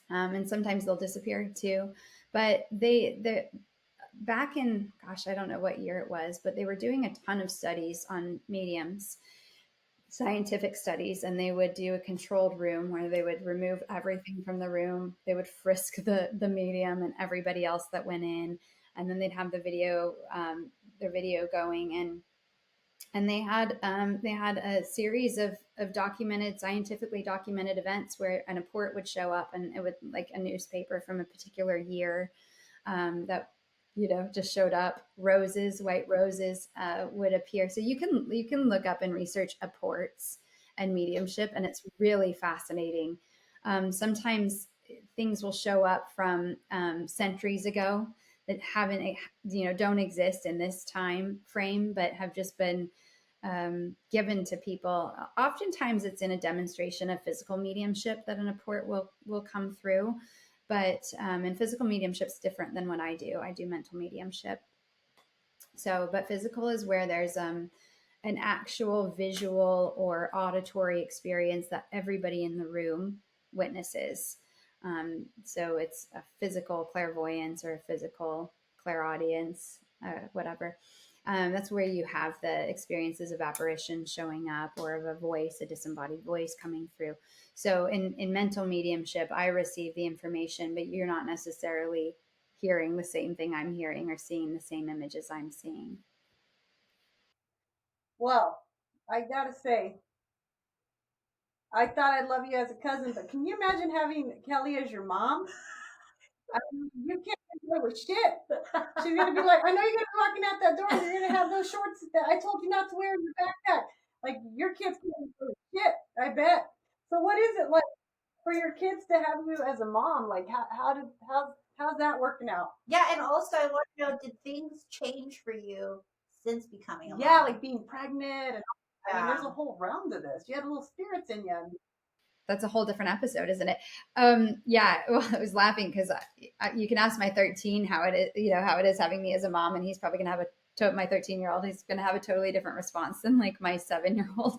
and sometimes they'll disappear too. But they back in, gosh, I don't know what year it was, but they were doing a ton of studies on mediums, scientific studies, and they would do a controlled room where they would remove everything from the room. They would frisk the medium and everybody else that went in, and then they'd have the video, their video going, and they had a series of documented, scientifically documented events where an report would show up, and it would, like a newspaper from a particular year, that just showed up. Roses, white roses, would appear. So you can look up and research apports and mediumship, and it's really fascinating. Sometimes things will show up from centuries ago that haven't, don't exist in this time frame, but have just been given to people. Oftentimes it's in a demonstration of physical mediumship that an apport will come through. But and physical mediumship's different than what I do. I do mental mediumship. So, but physical is where there's an actual visual or auditory experience that everybody in the room witnesses. So it's a physical clairvoyance or a physical clairaudience, whatever. That's where you have the experiences of apparition showing up, or of a voice, a disembodied voice coming through. So in mental mediumship, I receive the information, but you're not necessarily hearing the same thing I'm hearing or seeing the same images I'm seeing. Well, I gotta say, I thought I'd love you as a cousin, but can you imagine having Kelly as your mom? I mean, you can't play with shit. She's gonna be like, I know you're gonna be walking out that door, and you're gonna have those shorts that I told you not to wear in your backpack. Like, your kids can't play with shit, I bet. So what is it like for your kids to have you as a mom? Like, how's that working out? Yeah, and also I want to know, did things change for you since becoming a mom? Yeah, like being pregnant, and I mean, Yeah. there's a whole round to this. You had little spirits in you. That's a whole different episode, isn't it? Yeah. Well, I was laughing because you can ask my 13 how it is, how it is having me as a mom, and he's probably gonna have my 13-year-old. He's gonna have a totally different response than like my 7-year-old.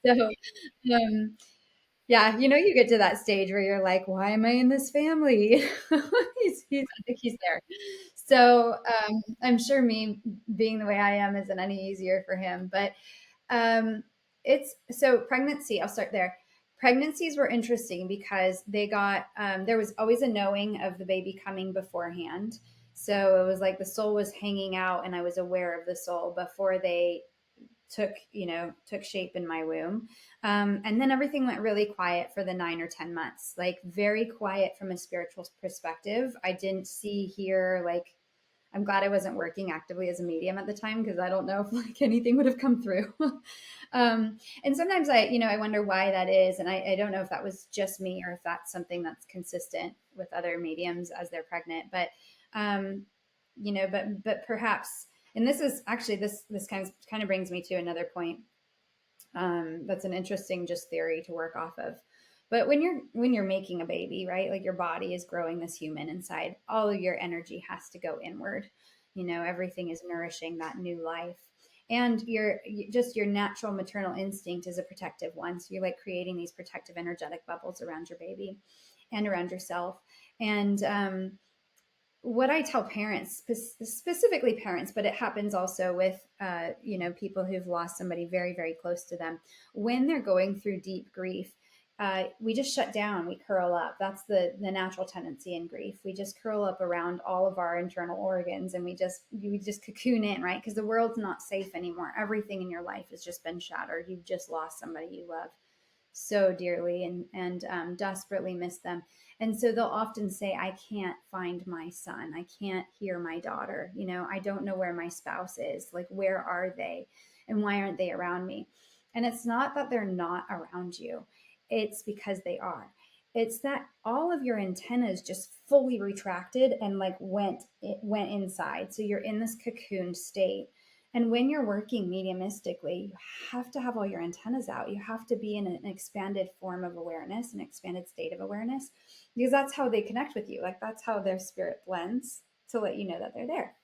So, yeah, you get to that stage where you're like, why am I in this family? I think he's there. So I'm sure me being the way I am isn't any easier for him. But it's so pregnancy. I'll start there. Pregnancies were interesting because they got there was always a knowing of the baby coming beforehand. So it was like the soul was hanging out, and I was aware of the soul before they took shape in my womb. And then everything went really quiet for the 9 or 10 months, like very quiet from a spiritual perspective. I didn't see, hear, like, I'm glad I wasn't working actively as a medium at the time, because I don't know if like anything would have come through. And sometimes I wonder why that is. And I don't know if that was just me or if that's something that's consistent with other mediums as they're pregnant. But, but perhaps, and this is actually, this kind of brings me to another point. That's an interesting just theory to work off of. But when you're making a baby, right? Like your body is growing this human inside, all of your energy has to go inward. Everything is nourishing that new life. And your natural maternal instinct is a protective one. So you're like creating these protective energetic bubbles around your baby and around yourself. And what I tell parents, specifically parents, but it happens also with, people who've lost somebody very, very close to them, when they're going through deep grief, we just shut down, we curl up. That's the natural tendency in grief. We just curl up around all of our internal organs, and we just cocoon in, right? Because the world's not safe anymore. Everything in your life has just been shattered. You've just lost somebody you love so dearly and desperately miss them. And so they'll often say, I can't find my son. I can't hear my daughter. I don't know where my spouse is. Like, where are they? And why aren't they around me? And it's not that they're not around you. It's because they are. It's that all of your antennas just fully retracted and like went inside. So you're in this cocoon state. And when you're working mediumistically, you have to have all your antennas out. You have to be in an expanded form of awareness, an expanded state of awareness, because that's how they connect with you. Like that's how their spirit blends to let you know that they're there.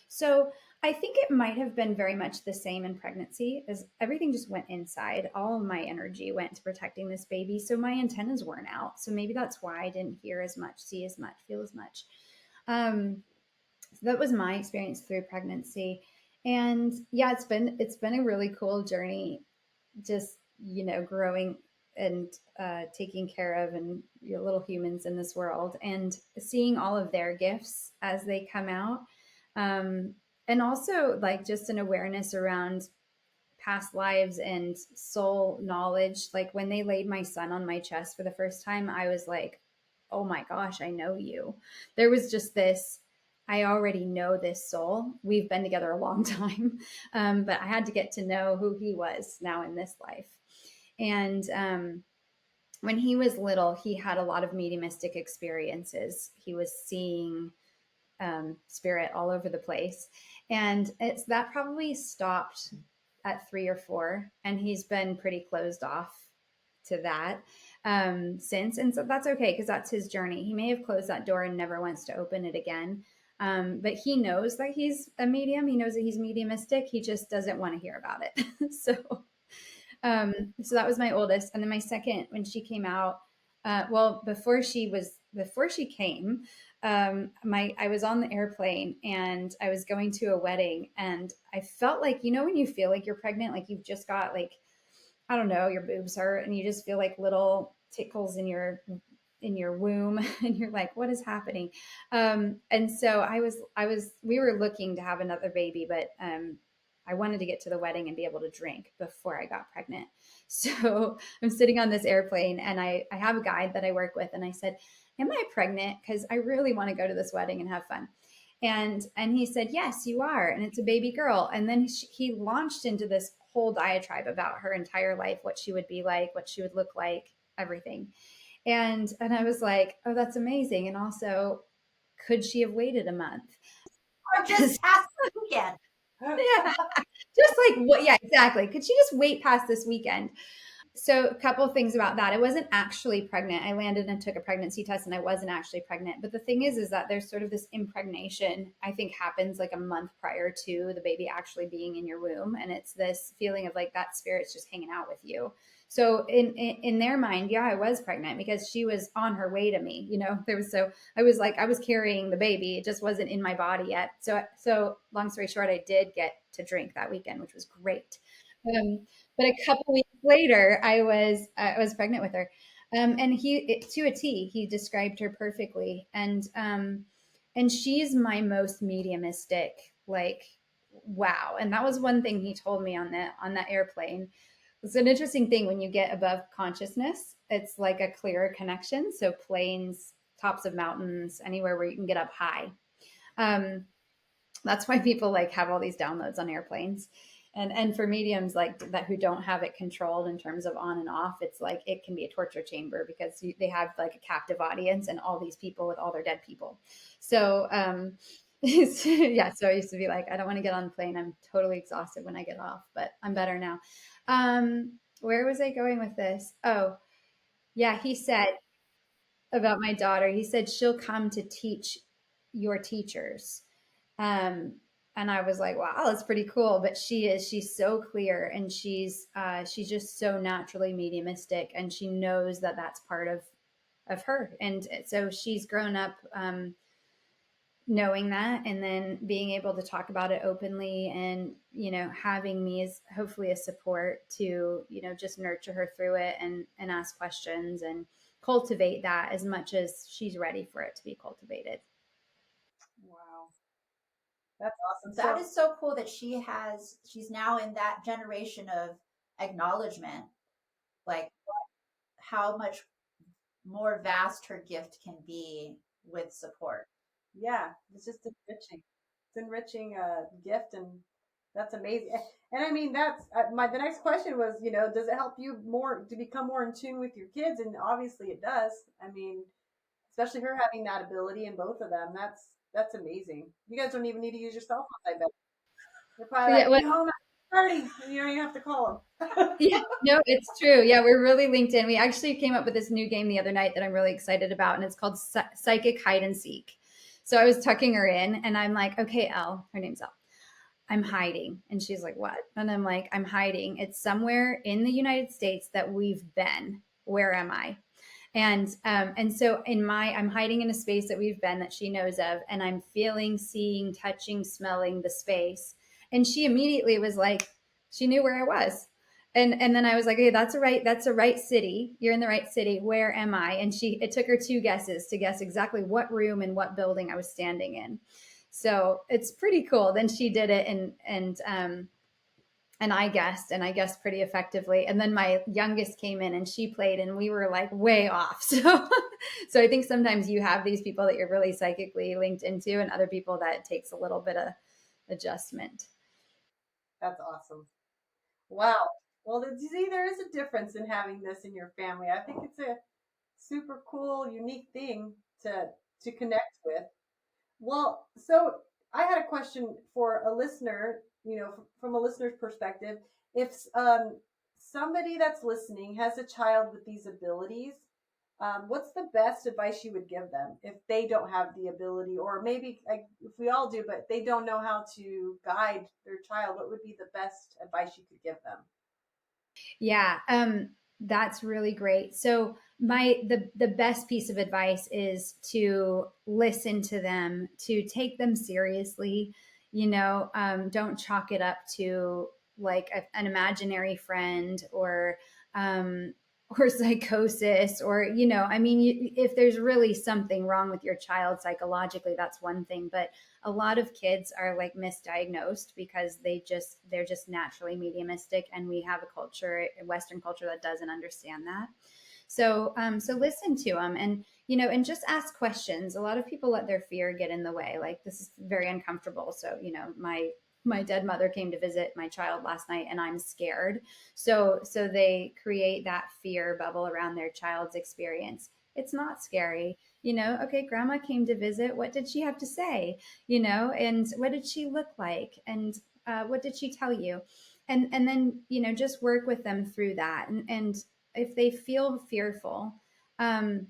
So I think it might have been very much the same in pregnancy, as everything just went inside. All of my energy went to protecting this baby. So my antennas weren't out. So maybe that's why I didn't hear as much, see as much, feel as much. So that was my experience through pregnancy. And yeah, it's been a really cool journey, just, growing and taking care of and little humans in this world, and seeing all of their gifts as they come out. And also like just an awareness around past lives and soul knowledge. Like when they laid my son on my chest for the first time, I was like, oh my gosh, I know you. There was just this, I already know this soul. We've been together a long time, but I had to get to know who he was now in this life. And when he was little, he had a lot of mediumistic experiences. He was seeing spirit all over the place. And it's that probably stopped at 3 or 4, and he's been pretty closed off to that since. And so that's okay, because that's his journey. He may have closed that door and never wants to open it again. But he knows that he's a medium. He knows that he's mediumistic. He just doesn't want to hear about it. So that was my oldest. And then my second, when she came out, before she came, I was on the airplane and I was going to a wedding, and I felt like, when you feel like you're pregnant, like you've just got like, I don't know, your boobs hurt and you just feel like little tickles in your womb and you're like, what is happening? And so we were looking to have another baby, but I wanted to get to the wedding and be able to drink before I got pregnant. So I'm sitting on this airplane, and I have a guide that I work with, and I said, am I pregnant? Because I really want to go to this wedding and have fun. And he said, yes, you are. And it's a baby girl. And then he launched into this whole diatribe about her entire life, what she would be like, what she would look like, everything. And I was like, oh, that's amazing. And also, could she have waited a month? Or just past the weekend. Yeah, just like what? Yeah, exactly. Could she just wait past this weekend? So a couple of things about that. I wasn't actually pregnant. I landed and took a pregnancy test, and I wasn't actually pregnant. But the thing is that there's sort of this impregnation, I think, happens like a month prior to the baby actually being in your womb. And it's this feeling of like that spirit's just hanging out with you. So in their mind, yeah, I was pregnant because she was on her way to me. I was carrying the baby. It just wasn't in my body yet. So long story short, I did get to drink that weekend, which was great. But a couple weeks later, I was pregnant with her, and to a T, he described her perfectly, and she's my most mediumistic, like, wow. And that was one thing he told me on that airplane. It's an interesting thing when you get above consciousness. It's like a clearer connection. So planes, tops of mountains, anywhere where you can get up high. That's why people like have all these downloads on airplanes. And for mediums like that who don't have it controlled in terms of on and off, it's like it can be a torture chamber because they have like a captive audience and all these people with all their dead people. So yeah, so I used to be like, I don't want to get on the plane. I'm totally exhausted when I get off, but I'm better now. Where was I going with this? Oh, yeah, he said about my daughter, he said she'll come to teach your teachers. Um, and I was like, wow, that's pretty cool. But she's so clear, and she's just so naturally mediumistic, and she knows that that's part of her. And so she's grown up knowing that, and then being able to talk about it openly, and having me as hopefully a support to just nurture her through it, and ask questions and cultivate that as much as she's ready for it to be cultivated. Wow. That's awesome. That is so cool that she's now in that generation of acknowledgement, like how much more vast her gift can be with support. Yeah, it's just enriching. It's enriching gift, and that's amazing. And I mean, that's the next question was, does it help you more to become more in tune with your kids? And obviously, it does. I mean, especially her having that ability in both of them. That's amazing. You guys don't even need to use your cell phones, I bet. They're probably Yeah, like, be home at 30, and you don't even have to call them. yeah, no, it's true. Yeah, we're really linked in. We actually came up with this new game the other night that I'm really excited about, and it's called Psychic Hide and Seek. So I was tucking her in, and I'm like, okay, Elle, her name's Elle. I'm hiding. And she's like, what? And I'm like, I'm hiding. It's somewhere in the United States that we've been. Where am I? And so I'm hiding in a space that we've been that she knows of, and I'm feeling, seeing, touching, smelling the space. And she immediately was like, she knew where I was. And then I was like, okay, that's a right city. You're in the right city. Where am I? And it took her 2 guesses to guess exactly what room and what building I was standing in. So it's pretty cool. Then she did it, and I guessed pretty effectively. And then my youngest came in and she played, and we were like way off. So I think sometimes you have these people that you're really psychically linked into, and other people that it takes a little bit of adjustment. That's awesome. Wow. Well, you see, there is a difference in having this in your family. I think it's a super cool, unique thing to connect with. Well, so I had a question for a listener, from a listener's perspective. If somebody that's listening has a child with these abilities, what's the best advice you would give them if they don't have the ability, or maybe like, if we all do, but they don't know how to guide their child, what would be the best advice you could give them? Yeah, that's really great. So the best piece of advice is to listen to them, to take them seriously. Don't chalk it up to like an imaginary friend um, or psychosis, or I mean, if there's really something wrong with your child psychologically, that's one thing. But a lot of kids are like misdiagnosed because they're just naturally mediumistic, and we have a Western culture that doesn't understand that. So listen to them, and just ask questions. A lot of people let their fear get in the way. Like, this is very uncomfortable. So my dead mother came to visit my child last night, and I'm scared. So they create that fear bubble around their child's experience. It's not scary. Okay, grandma came to visit. What did she have to say? And what did she look like? And what did she tell you? And then, just work with them through that. And if they feel fearful, um,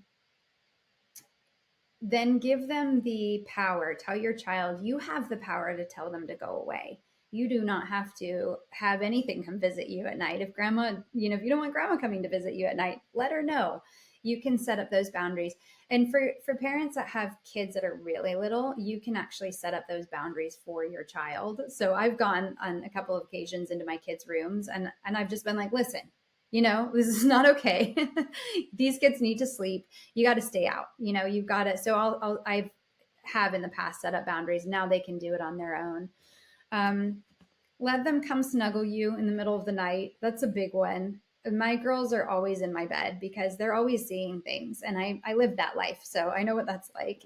then give them the power. Tell your child, you have the power to tell them to go away. You do not have to have anything come visit you at night. If grandma, if you don't want grandma coming to visit you at night, let her know. You can set up those boundaries. And for parents that have kids that are really little, you can actually set up those boundaries for your child. So I've gone on a couple of occasions into my kids' rooms, and I've just been like, listen, this is not okay. These kids need to sleep. You got to stay out. You've got to. So I have in the past set up boundaries. Now they can do it on their own. Let them come snuggle you in the middle of the night. That's a big one. My girls are always in my bed because they're always seeing things, and I live that life, so I know what that's like.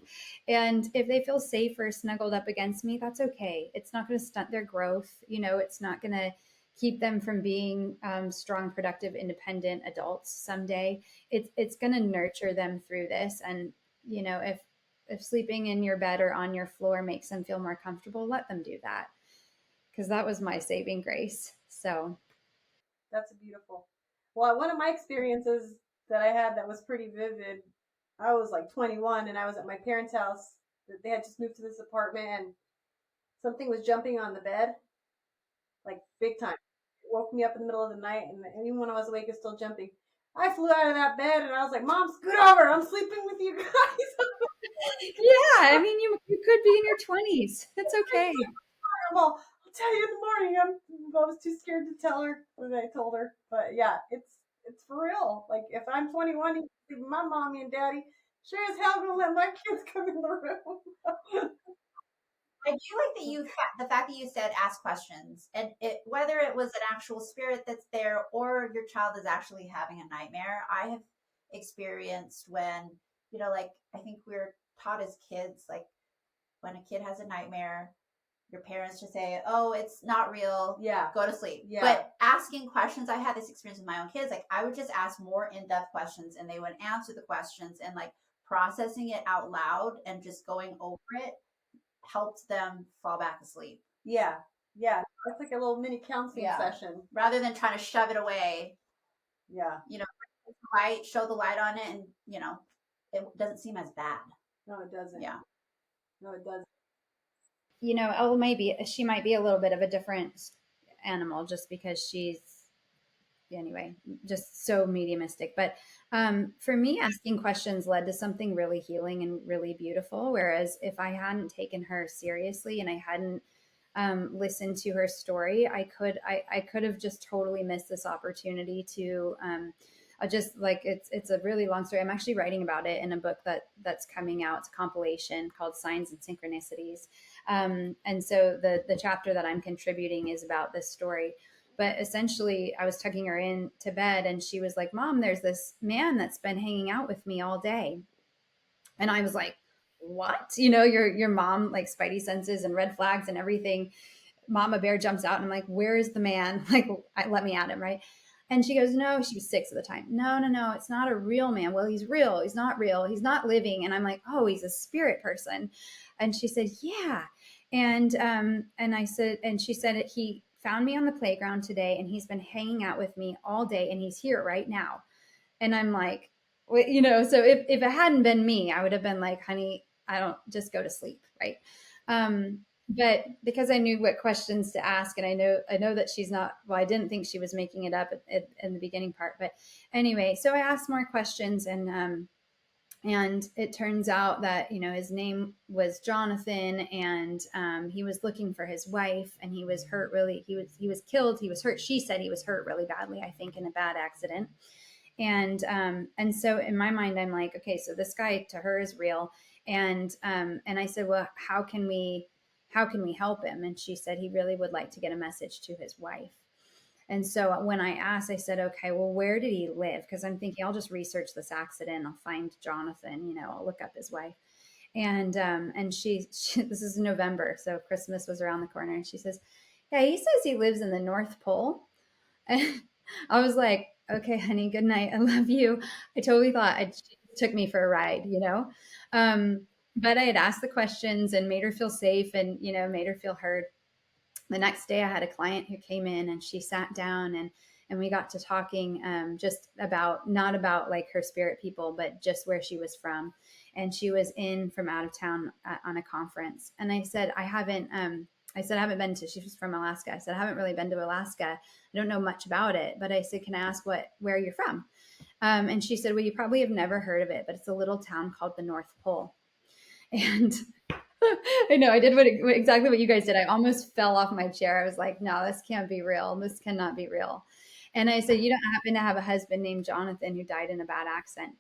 And if they feel safer snuggled up against me, that's okay. It's not going to stunt their growth. It's not going to keep them from being strong, productive, independent adults someday. It's going to nurture them through this. And if sleeping in your bed or on your floor makes them feel more comfortable, let them do that, because that was my saving grace. So That's beautiful. Well, one of my experiences that I had that was pretty vivid, I was like 21 and I was at my parents' house. They had just moved to this apartment, and something was jumping on the bed, like big time. It woke me up in the middle of the night, and even when I was awake, it was still jumping. I flew out of that bed and I was like, Mom, scoot over. I'm sleeping with you guys. yeah, I mean, you could be in your 20s. It's okay. Well, I'll tell you in the morning. I was too scared to tell her what I told her. But yeah, it's for real. Like, if I'm 21, my mommy and daddy sure as hell gonna let my kids come in the room. I do like that the fact that you said ask questions, and whether it was an actual spirit that's there or your child is actually having a nightmare. I have experienced when, like, I think we're taught as kids, like, when a kid has a nightmare, your parents just say, "Oh, it's not real. Yeah. Go to sleep." Yeah. But asking questions, I had this experience with my own kids. Like, I would just ask more in-depth questions, and they would answer the questions, and like processing it out loud and just going over it helped them fall back asleep. Yeah. Yeah, it's like a little mini counseling Yeah. session. Rather than trying to shove it away, Yeah. light, show the light on it, and it doesn't seem as bad. No, it doesn't. Yeah. No, it doesn't. Maybe she might be a little bit of a different animal just because she's anyway, just so mediumistic. But for me, asking questions led to something really healing and really beautiful. Whereas if I hadn't taken her seriously and I hadn't listened to her story, I could have just totally missed this opportunity to. Just like it's a really long story. I'm actually writing about it in a book that's coming out. It's a compilation called Signs and Synchronicities. And so the chapter that I'm contributing is about this story. But essentially, I was tucking her in to bed, and she was like, "Mom, there's this man that's been hanging out with me all day." And I was like, "What?" Your mom, like spidey senses and red flags and everything. Mama bear jumps out, and I'm like, "Where is the man? Like, let me at him, right?" And she goes, "No." She was 6 at the time. No, it's not a real man. Well, he's real. He's not real. He's not living. And I'm like, "Oh, he's a spirit person." And she said, "Yeah." And I said, and she said, "He found me on the playground today, and he's been hanging out with me all day, and he's here right now." And I'm like, so if it hadn't been me, I would have been like, "Honey, I don't, just go to sleep," right? But because I knew what questions to ask, and I know that she's not, well, I didn't think she was making it up in the beginning part, but anyway, so I asked more questions, and it turns out that his name was Jonathan, and he was looking for his wife, and he was hurt really. He was killed. He was hurt. She said he was hurt really badly, I think, in a bad accident. And so in my mind, I'm like, okay, so this guy to her is real. And I said, well, how can we help him? And she said he really would like to get a message to his wife. And so when I asked, I said, okay, well, where did he live? Because I'm thinking I'll just research this accident. I'll find Jonathan, I'll look up his wife. And she this is November, so Christmas was around the corner. And she says, yeah, he says he lives in the North Pole. And I was like, okay, honey, good night. I love you. I totally thought she took me for a ride, but I had asked the questions and made her feel safe and, made her feel heard. The next day I had a client who came in, and she sat down, and we got to talking just about, not about like her spirit people, but just where she was from. And she was in from out of town on a conference. And I said, I haven't been to, she was from Alaska. I said, I haven't really been to Alaska. I don't know much about it, but I said, can I ask where you're from? And she said, well, you probably have never heard of it, but it's a little town called the North Pole. And I know I did exactly what you guys did. I almost fell off my chair. I was like, no, this can't be real. This cannot be real. And I said, you don't happen to have a husband named Jonathan who died in a bad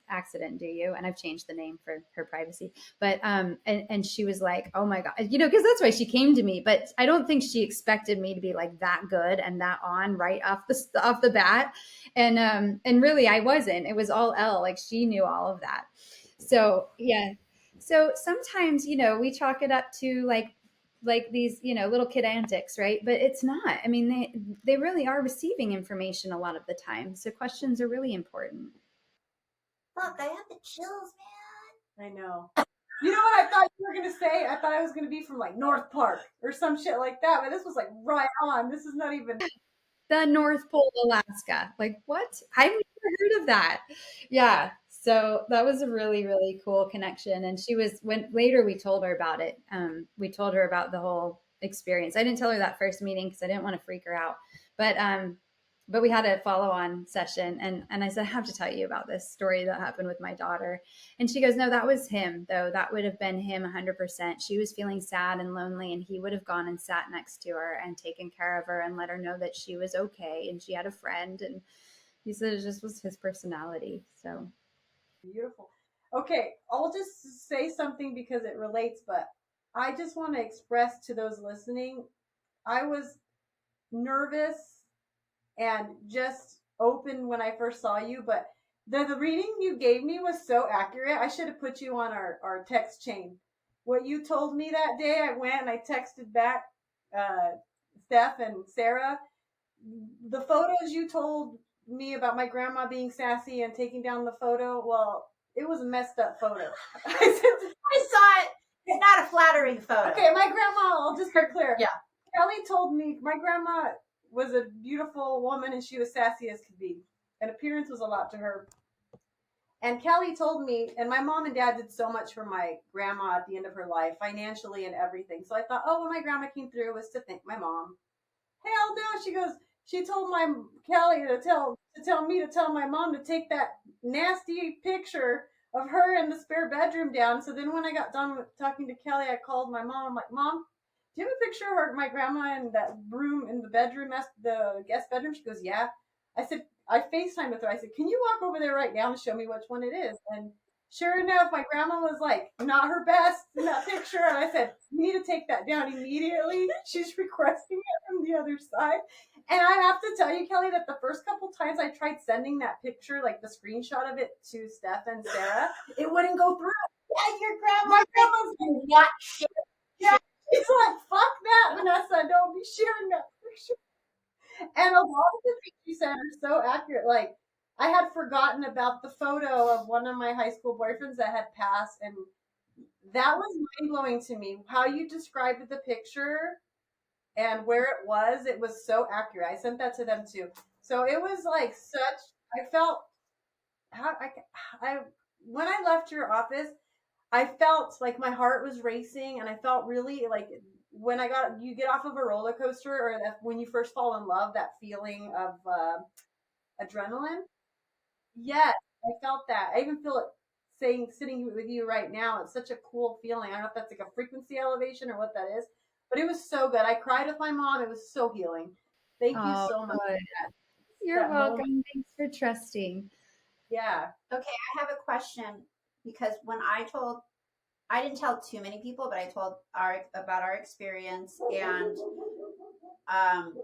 accident, do you? And I've changed the name for her privacy. But and she was like, oh my God, because that's why she came to me. But I don't think she expected me to be like that good and that on right off the bat. And really, I wasn't. It was all Elle. Like, she knew all of that. So yeah. So sometimes, we chalk it up to like these, little kid antics, right? But it's not. I mean, they really are receiving information a lot of the time. So questions are really important. Look, I have the chills, man. I know. You know what I thought you were going to say? I thought I was going to be from like North Park or some shit like that, but this was like right on. This is not even the North Pole, Alaska. Like, what? I've never heard of that. Yeah. So that was a really, really cool connection. And when later we told her about it. We told her about the whole experience. I didn't tell her that first meeting because I didn't want to freak her out. But we had a follow-on session, and I said, I have to tell you about this story that happened with my daughter. And she goes, no, that was him, though. That would have been him 100%. She was feeling sad and lonely, and he would have gone and sat next to her and taken care of her and let her know that she was okay and she had a friend. And he said it just was his personality. So beautiful. Okay, I'll just say something because it relates, but I just want to express to those listening, I was nervous and just open when I first saw you, but the reading you gave me was so accurate. I should have put you on our text chain. What you told me that day, I went and I texted back Steph and Sarah. The photos you told me about my grandma being sassy and taking down the photo, well, it was a messed up photo. I saw it. It's not a flattering photo. Okay, my grandma, I'll just be clear. Yeah. Kelly told me my grandma was a beautiful woman and she was sassy as could be. And appearance was a lot to her. And Kelly told me, and my mom and dad did so much for my grandma at the end of her life, financially and everything. So I thought, oh, when my grandma came through, it was to thank my mom. Hell no, she goes. She told my Kelly to tell me to tell my mom to take that nasty picture of her in the spare bedroom down. So then when I got done with talking to Kelly, I called my mom. I'm like, Mom, do you have a picture of my grandma in that room in the bedroom, the guest bedroom? She goes, Yeah. I said, I FaceTime with her. I said, Can you walk over there right now and show me which one it is? And sure enough, my grandma was like not her best in that picture. And I said, You need to take that down immediately. She's requesting it from the other side. And I have to tell you, Kelly, that the first couple times I tried sending that picture, like the screenshot of it to Steph and Sarah, it wouldn't go through. Yeah, your grandma My grandma's like, not shit. yeah, she's like, fuck that, Vanessa, don't be sharing that picture. And a lot of the things you said are so accurate. Like, I had forgotten about the photo of one of my high school boyfriends that had passed, and that was mind blowing to me. How you described the picture and where it was so accurate. I sent that to them too. So it was like such. I felt how I when I left your office, I felt like my heart was racing, and I felt really like when you get off of a roller coaster, or when you first fall in love, that feeling of adrenaline. Yes, I felt that. I even feel it sitting with you right now. It's such a cool feeling. I don't know if that's like a frequency elevation or what that is, but it was so good. I cried with my mom. It was so healing. Thank you Oh, so much for good. that, You're that moment. welcome. Thanks for trusting. Yeah. Okay, I have a question because I didn't tell too many people, but I told about our experience, and um,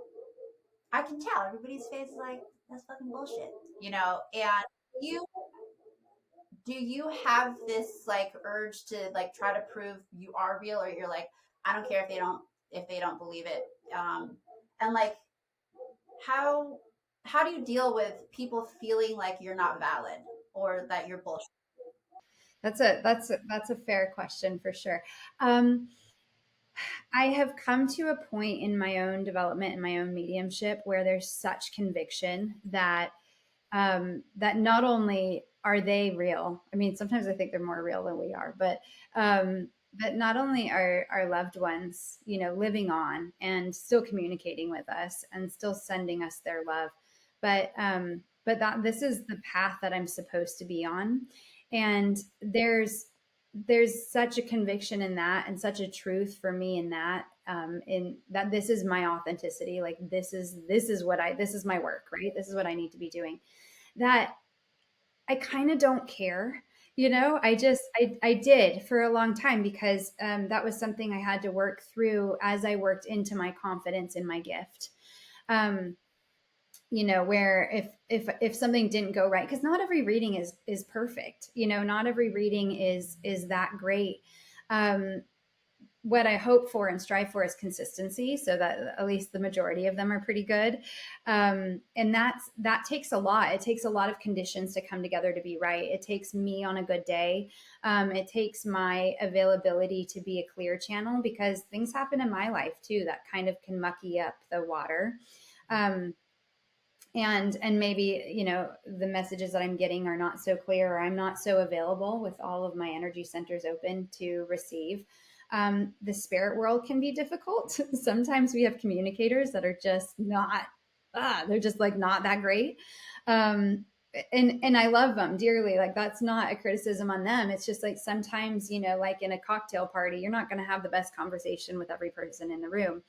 I can tell everybody's face is like that's fucking bullshit, you know. And you do you have this like urge to like try to prove you are real, or you're like, I don't care if they don't believe it, and like how how do you deal with people feeling like you're not valid or that you're bullshit? That's a fair question for sure. Um, I have come to a point in my own development and my own mediumship where there's such conviction that not only are they real, I mean, sometimes I think they're more real than we are, but not only are our loved ones, living on and still communicating with us and still sending us their love, but that this is the path that I'm supposed to be on. And there's such a conviction in that and such a truth for me in that this is my authenticity. Like this is my work, right? This is what I need to be doing, that I kind of don't care. I did for a long time because that was something I had to work through as I worked into my confidence in my gift. Um, where if something didn't go right, because not every reading is perfect. Not every reading is that great. Um, what I hope for and strive for is consistency, so that at least the majority of them are pretty good. And that takes a lot. It takes a lot of conditions to come together to be right. It takes me on a good day. It takes my availability to be a clear channel, because things happen in my life too that kind of can mucky up the water. And maybe the messages that I'm getting are not so clear, or I'm not so available with all of my energy centers open to receive. The spirit world can be difficult. Sometimes we have communicators that are just not they're just like not that great. And I love them dearly. Like, that's not a criticism on them. It's just like sometimes, like in a cocktail party, you're not going to have the best conversation with every person in the room.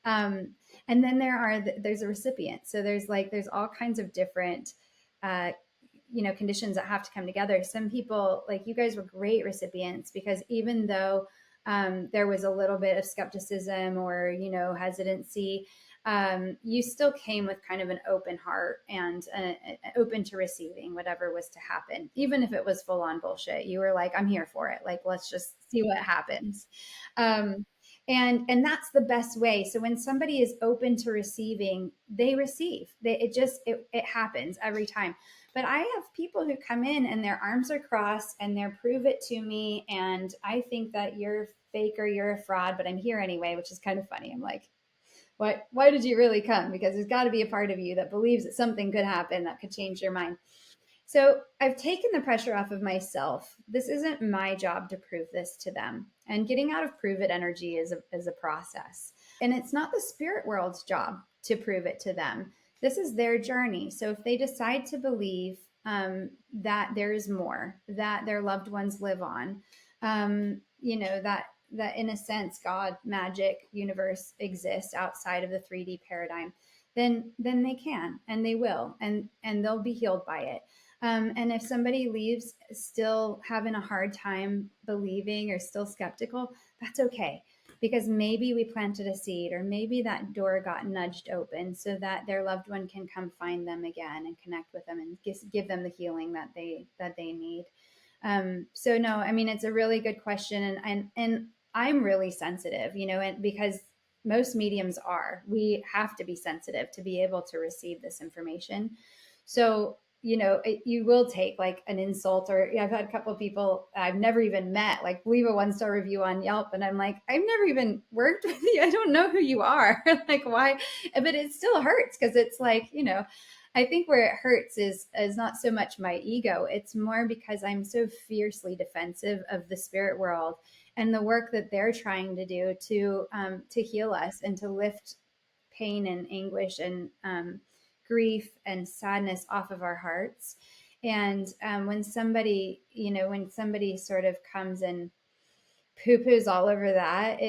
um, and then there's a recipient, so there's all kinds of different uh, conditions that have to come together. Some people, like you guys, were great recipients, because even though there was a little bit of skepticism or hesitancy, you still came with kind of an open heart and open to receiving whatever was to happen, even if it was full on bullshit. You were like, I'm here for it, like let's just see what happens. Um, and that's the best way. So when somebody is open to receiving, they receive. It happens every time. But I have people who come in and their arms are crossed and they're prove it to me, and I think that you're fake or you're a fraud, but I'm here anyway, which is kind of funny. I'm like, why did you really come? Because there's got to be a part of you that believes that something could happen that could change your mind. So I've taken the pressure off of myself. This isn't my job to prove this to them. And getting out of prove it energy is a process. And it's not the spirit world's job to prove it to them. This is their journey. So if they decide to believe that there is more, that their loved ones live on, that in a sense, God, magic, universe exists outside of the 3D paradigm, then they can, and they will, and they'll be healed by it. And if somebody leaves still having a hard time believing or still skeptical, that's okay. Because maybe we planted a seed, or maybe that door got nudged open so that their loved one can come find them again and connect with them and give them the healing that they need. So no, I mean, it's a really good question. And I'm really sensitive, and because most mediums are, we have to be sensitive to be able to receive this information. So you will take like an insult, or I've had a couple of people I've never even met, like leave a 1-star review on Yelp. And I'm like, I've never even worked with you. I don't know who you are. Like, why? But it still hurts because it's like, I think where it hurts is not so much my ego. It's more because I'm so fiercely defensive of the spirit world and the work that they're trying to do to heal us and to lift pain and anguish and grief and sadness off of our hearts. And when somebody sort of comes and poo-poos all over that,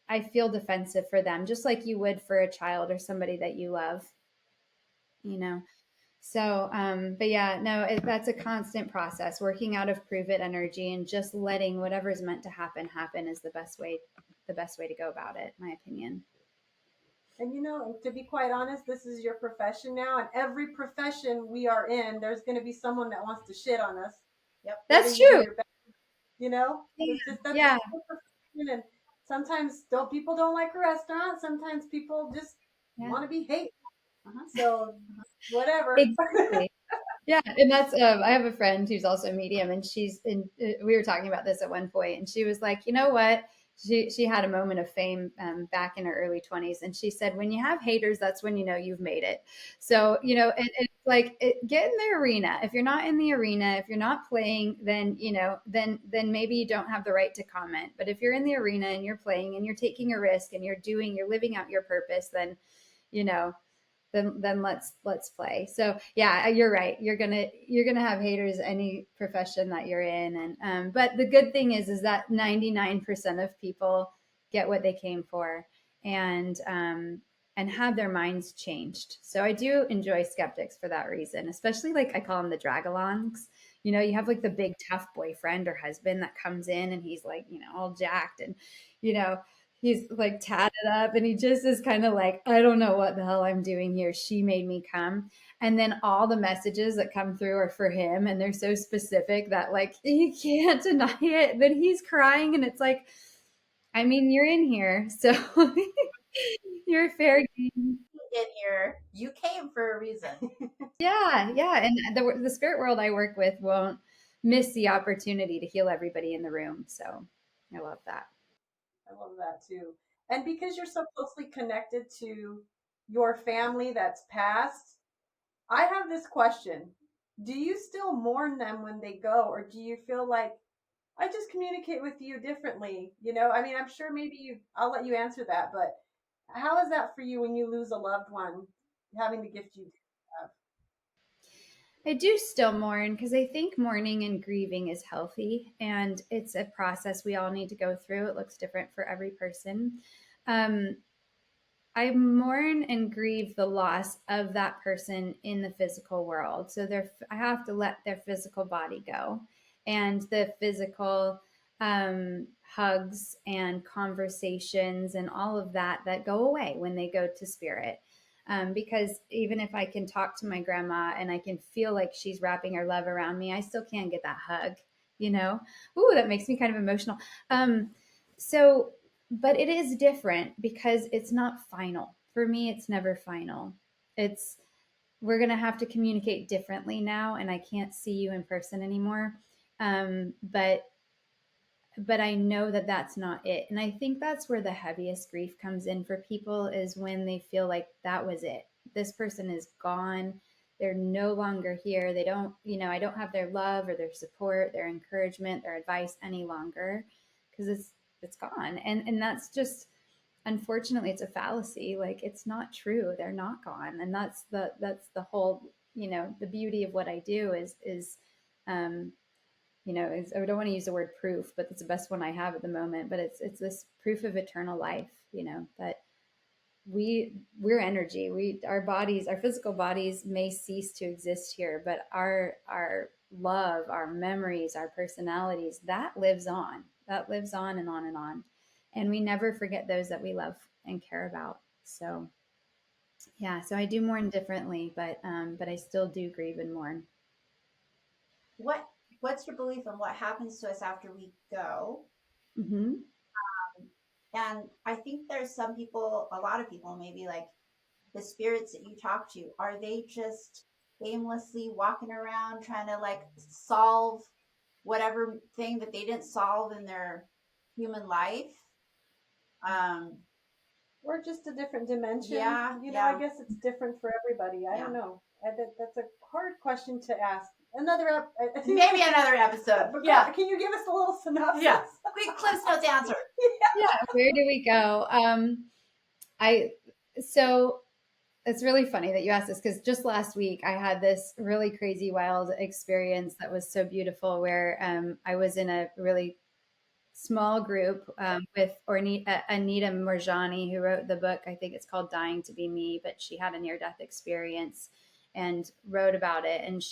I feel defensive for them, just like you would for a child or somebody that you love, So, but yeah, no, that's a constant process, working out of prove it energy and just letting whatever's meant to happen is the best way to go about it, in my opinion. And to be quite honest, this is your profession now, and every profession we are in, there's going to be someone that wants to shit on us. Yep. That's true. It's just that's Yeah. a profession, and sometimes people don't like a restaurant. Sometimes people just want to be hate. So whatever. Exactly. Yeah, and that's I have a friend who's also a medium, and we were talking about this at one point, and she was like, you know what? She had a moment of fame back in her early 20s, and she said, when you have haters, that's when you know you've made it. So and it's like get in the arena. If you're not in the arena, if you're not playing, then then maybe you don't have the right to comment. But if you're in the arena and you're playing and you're taking a risk and you're living out your purpose, then then let's play. So yeah, you're right. You're gonna have haters any profession that you're in, and but the good thing is that 99% of people get what they came for, and have their minds changed. So I do enjoy skeptics for that reason, especially like I call them the dragalongs. You have like the big tough boyfriend or husband that comes in and he's like all jacked and he's like tatted up and he just is kind of like, I don't know what the hell I'm doing here. She made me come. And then all the messages that come through are for him. And they're so specific that like, you can't deny it. Then he's crying. And it's like, I mean, you're in here. So you're fair game. In here, you came for a reason. Yeah. Yeah. And the spirit world I work with won't miss the opportunity to heal everybody in the room. So I love that. I love that too. And because you're so closely connected to your family that's passed, I have this question. Do you still mourn them when they go, or do you feel like I just communicate with you differently? I mean, I'm sure maybe I'll let you answer that, but how is that for you when you lose a loved one, having the gift you have? I do still mourn because I think mourning and grieving is healthy and it's a process we all need to go through. It looks different for every person. I mourn and grieve the loss of that person in the physical world. So I have to let their physical body go, and the physical hugs and conversations and all of that go away when they go to spirit. Because even if I can talk to my grandma and I can feel like she's wrapping her love around me, I still can't get that hug. Ooh, that makes me kind of emotional. So but it is different because it's not final. For me, it's never final. We're going to have to communicate differently now, and I can't see you in person anymore. But but I know that that's not it. And I think that's where the heaviest grief comes in for people, is when they feel like that was it. This person is gone. They're no longer here. They don't, I don't have their love or their support, their encouragement, their advice any longer, because it's gone. And that's just, unfortunately, it's a fallacy. Like, it's not true. They're not gone. And that's the whole, the beauty of what I do um, I don't want to use the word proof, but it's the best one I have at the moment. But it's this proof of eternal life, that we're energy. Our bodies, our physical bodies may cease to exist here, but our love, our memories, our personalities, that lives on. That lives on and on and on. And we never forget those that we love and care about. So yeah, so I do mourn differently, but I still do grieve and mourn. What's your belief on what happens to us after we go? Mm-hmm. And I think there's some people, a lot of people, maybe like the spirits that you talk to, are they just aimlessly walking around trying to like solve whatever thing that they didn't solve in their human life? Or just a different dimension. Yeah, I guess it's different for everybody. I don't know. That's a hard question to ask. Maybe another episode. Yeah. Can you give us a little synopsis? Yeah. Quick Cliff Notes answer. Yeah. Where do we go? So it's really funny that you asked this, because just last week I had this really crazy, wild experience that was so beautiful, where I was in a really small group with Anita Morjani, who wrote the book. I think it's called Dying to Be Me, but she had a near-death experience and wrote about it. And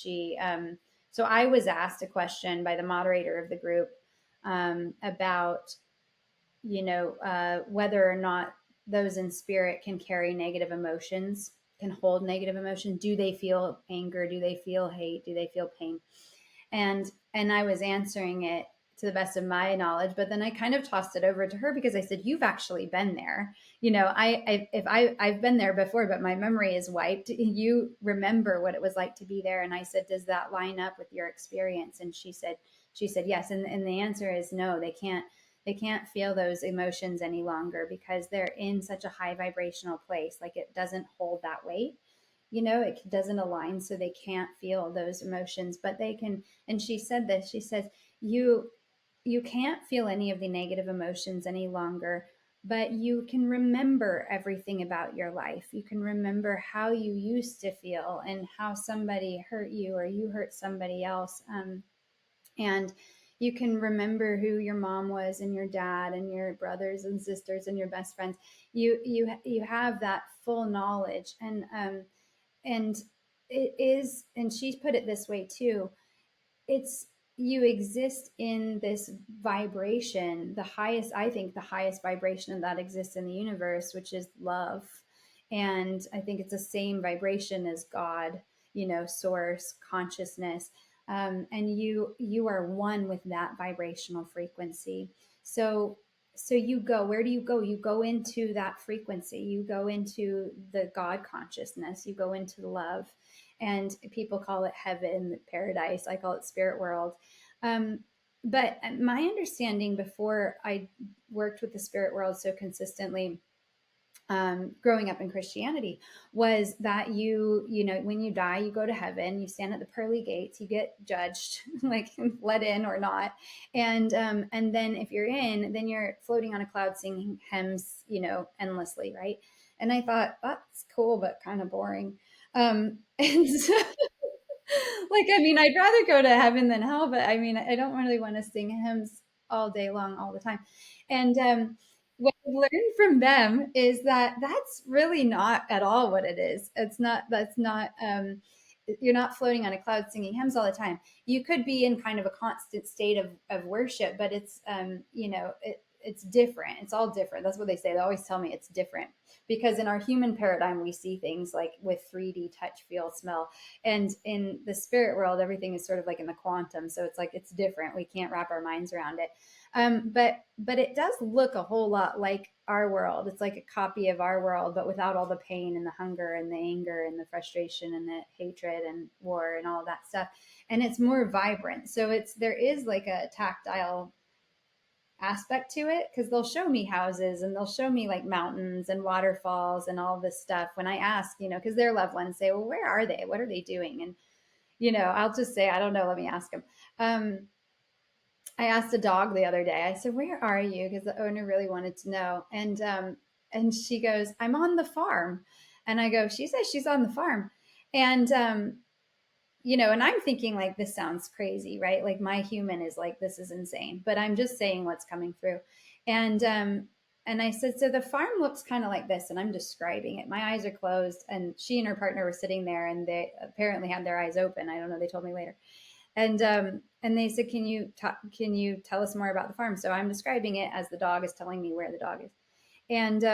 so I was asked a question by the moderator of the group about, whether or not those in spirit can carry negative emotions, can hold negative emotion. Do they feel anger? Do they feel hate? Do they feel pain? And I was answering it to the best of my knowledge, but then I kind of tossed it over to her, because I said, "You've actually been there. I've been there before, but my memory is wiped. You remember what it was like to be there." And I said, "Does that line up with your experience?" And she said, "Yes." And the answer is no. They can't feel those emotions any longer, because they're in such a high vibrational place. Like, it doesn't hold that weight. It doesn't align, so they can't feel those emotions, but they can. And she said this, she says, you can't feel any of the negative emotions any longer, but you can remember everything about your life. You can remember how you used to feel, and how somebody hurt you or you hurt somebody else. And you can remember who your mom was, and your dad, and your brothers and sisters, and your best friends. You have that full knowledge. And it is, and she put it this way too, it's, you exist in this vibration, the highest, I think the highest vibration that exists in the universe, which is love. And I think it's the same vibration as God, source, consciousness. And you are one with that vibrational frequency. So you go, where do you go? You go into that frequency. You go into the God consciousness. You go into the love. And people call it heaven, paradise. I call it spirit world. But my understanding, before I worked with the spirit world so consistently, growing up in Christianity, was that when you die, you go to heaven, you stand at the pearly gates, you get judged, like let in or not. And then if you're in, then you're floating on a cloud singing hymns, endlessly. Right. And I thought, that's cool, but kind of boring. And so, I'd rather go to heaven than hell, but I don't really want to sing hymns all day long, all the time. And what I've learned from them is that that's really not at all what it is. That's not, you're not floating on a cloud singing hymns all the time. You could be in kind of a constant state of worship, but it's, it's different. It's all different. That's what they say. They always tell me it's different, because in our human paradigm, we see things like with 3D touch, feel, smell. And in the spirit world, everything is sort of like in the quantum. So it's like, it's different. We can't wrap our minds around it. But it does look a whole lot like our world. It's like a copy of our world, but without all the pain and the hunger and the anger and the frustration and the hatred and war and all of that stuff. And it's more vibrant. So there is like a tactile aspect to it, because they'll show me houses and they'll show me like mountains and waterfalls and all this stuff when I ask, because their loved ones say, well, where are they? What are they doing? And, I'll just say, I don't know. Let me ask them. I asked a dog the other day, I said, where are you? Because the owner really wanted to know. And she goes, I'm on the farm. And I go, she says she's on the farm. And, and I'm thinking like, this sounds crazy, right? Like my human is like, this is insane, but I'm just saying what's coming through. And I said, so the farm looks kind of like this. And I'm describing it. My eyes are closed. And she and her partner were sitting there and they apparently had their eyes open. I don't know. They told me later. And they said, can you tell us more about the farm? So I'm describing it as the dog is telling me where the dog is. And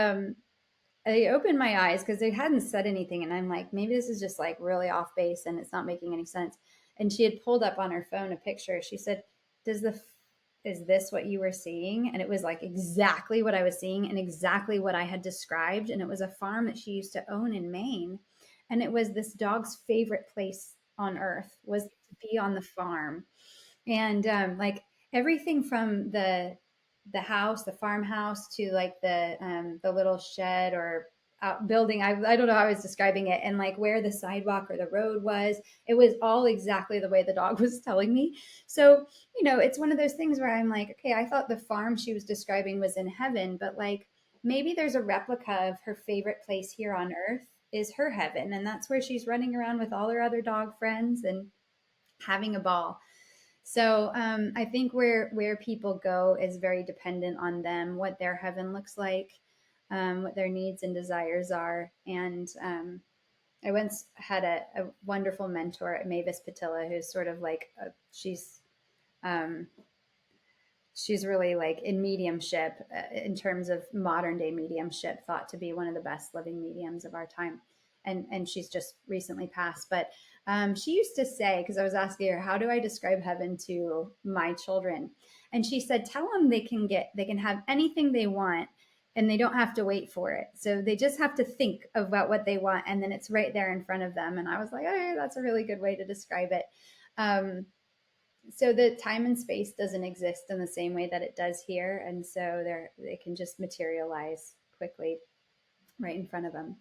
I opened my eyes because they hadn't said anything. And I'm like, maybe this is just like really off base and it's not making any sense. And she had pulled up on her phone a picture. She said, is this what you were seeing? And it was like exactly what I was seeing and exactly what I had described. And it was a farm that she used to own in Maine. And it was this dog's favorite place on earth was to be on the farm. And like everything from the house, the farmhouse, to like the little shed or building. I don't know how I was describing it, and like where the sidewalk or the road was, it was all exactly the way the dog was telling me. So it's one of those things where I'm like, okay, I thought the farm she was describing was in heaven, but like maybe there's a replica of her favorite place here on earth is her heaven, and that's where she's running around with all her other dog friends and having a ball. So I think where people go is very dependent on them, what their heaven looks like, what their needs and desires are. And I once had a wonderful mentor at Mavis Patilla, who's sort of like um, she's really like in mediumship in terms of modern day mediumship, thought to be one of the best living mediums of our time. And she's just recently passed. But she used to say, because I was asking her, how do I describe heaven to my children? And she said, tell them they can have anything they want and they don't have to wait for it. So they just have to think about what they want and then it's right there in front of them. And I was like, oh, that's a really good way to describe it. So the time and space doesn't exist in the same way that it does here. And so they can just materialize quickly right in front of them.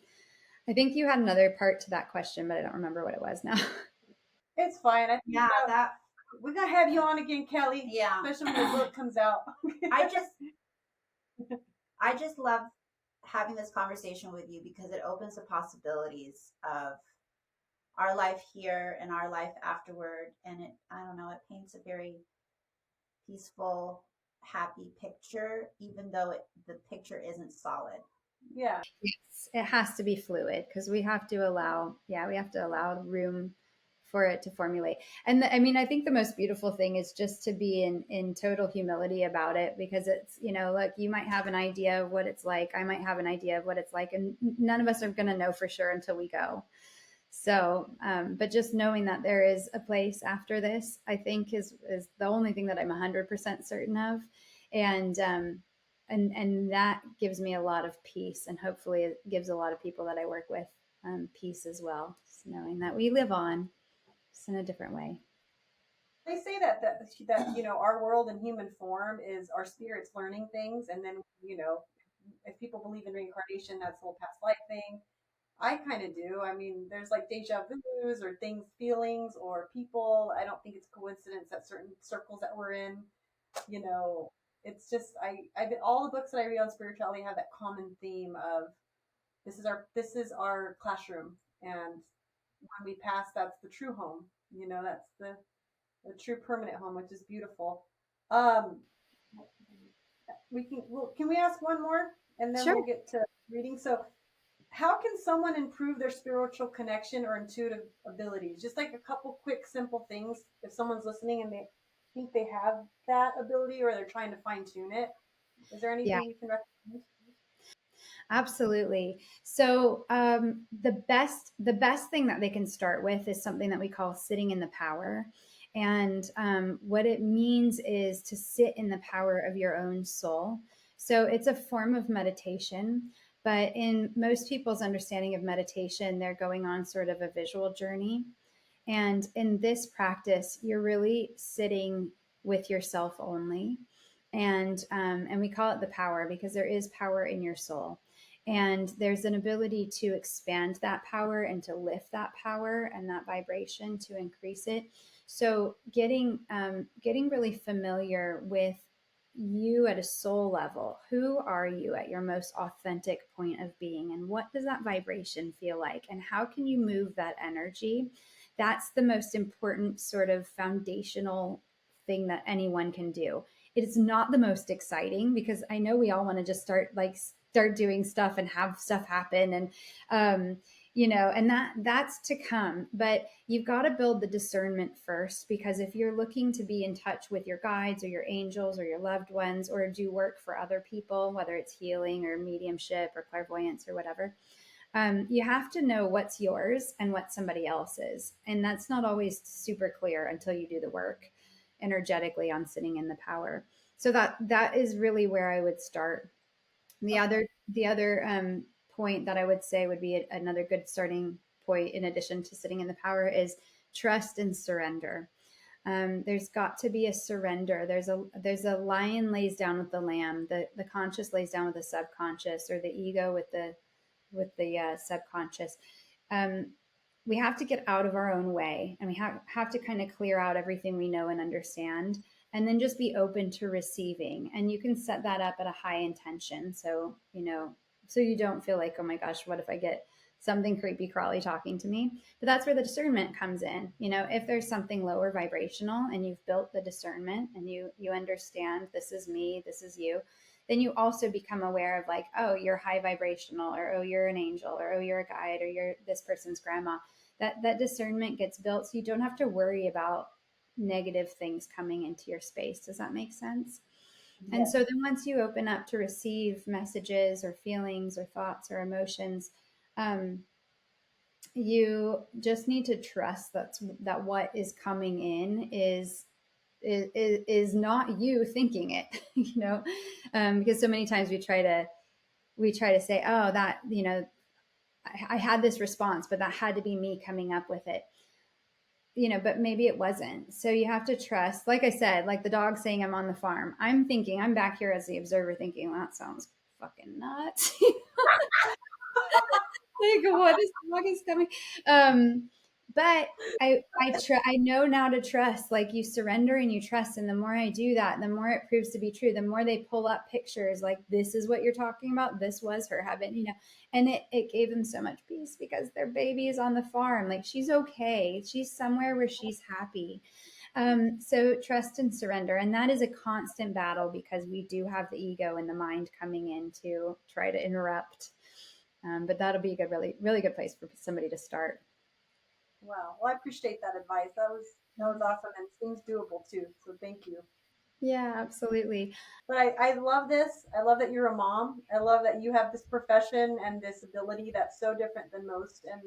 I think you had another part to that question, but I don't remember what it was now. It's fine. Yeah, that we're gonna have you on again, Kelly. Yeah. Especially when the book comes out. I just love having this conversation with you because it opens the possibilities of our life here and our life afterward. And I don't know, it paints a very peaceful, happy picture, even though the picture isn't solid. Yeah. Yes, it has to be fluid because we have to allow room for it to formulate. And I mean, I think the most beautiful thing is just to be in total humility about it, because it's, look, you might have an idea of what it's like. I might have an idea of what it's like, and none of us are going to know for sure until we go. So, but just knowing that there is a place after this, I think is the only thing that I'm 100% certain of. And that gives me a lot of peace, and hopefully it gives a lot of people that I work with peace as well, just knowing that we live on just in a different way. They say that our world in human form is our spirits learning things, and then if people believe in reincarnation, that's the whole past life thing. I kind of do. I mean, there's like deja vu's or things, feelings, or people. I don't think it's coincidence that certain circles that we're in, it's just I've been, all the books that I read on spirituality have that common theme of this is our classroom, and when we pass, that's the true home. That's the true permanent home, which is beautiful. Um, can we ask one more, and then Sure. we'll get to reading. So, how can someone improve their spiritual connection or intuitive abilities? Just like a couple quick, simple things. If someone's listening and they think they have that ability or they're trying to fine tune it, is there anything you can recommend? Absolutely. So the best thing that they can start with is something that we call sitting in the power. And what it means is to sit in the power of your own soul. So it's a form of meditation, but in most people's understanding of meditation, they're going on sort of a visual journey. And in this practice, you're really sitting with yourself only. And we call it the power because there is power in your soul, and there's an ability to expand that power and to lift that power and that vibration to increase it. So getting really familiar with you at a soul level. Who are you at your most authentic point of being, and what does that vibration feel like, and how can you move that energy? That's the most important sort of foundational thing that anyone can do. It is not the most exciting, because I know we all want to just start doing stuff and have stuff happen, and and that's to come. But you've got to build the discernment first, because if you're looking to be in touch with your guides or your angels or your loved ones, or do work for other people, whether it's healing or mediumship or clairvoyance or whatever, you have to know what's yours and what somebody else's. And that's not always super clear until you do the work energetically on sitting in the power. So that is really where I would start. The other point that I would say would be another good starting point, in addition to sitting in the power, is trust and surrender. There's got to be a surrender. There's a lion lays down with the lamb. The conscious lays down with the subconscious, or the ego with the subconscious. We have to get out of our own way, and we have to kind of clear out everything we know and understand, and then just be open to receiving. And you can set that up at a high intention. So you don't feel like, oh my gosh, what if I get something creepy crawly talking to me? But that's where the discernment comes in. If there's something lower vibrational and you've built the discernment and you understand, this is me, this is you, then you also become aware of, like, oh, you're high vibrational, or oh, you're an angel, or oh, you're a guide, or you're this person's grandma. That discernment gets built, so you don't have to worry about negative things coming into your space. Does that make sense? Yes. And so then once you open up to receive messages or feelings or thoughts or emotions, you just need to trust that what is coming in is not you thinking it, because so many times we try to say, oh, that, I had this response, but that had to be me coming up with it, but maybe it wasn't. So you have to trust, like I said, like the dog saying, I'm on the farm. I'm back here as the observer thinking, well, that sounds fucking nuts. Like, what is coming? But I know now to trust. Like, you surrender and you trust, and the more I do that, the more it proves to be true. The more they pull up pictures, like, this is what you're talking about. This was her having, and it gave them so much peace, because their baby is on the farm. Like, she's okay. She's somewhere where she's happy. So trust and surrender, and that is a constant battle, because we do have the ego and the mind coming in to try to interrupt. But that'll be a good, really, really good place for somebody to start. Wow. Well, I appreciate that advice. That was awesome, and seems doable too. So thank you. Yeah, absolutely. But I love this. I love that you're a mom. I love that you have this profession and this ability that's so different than most. And,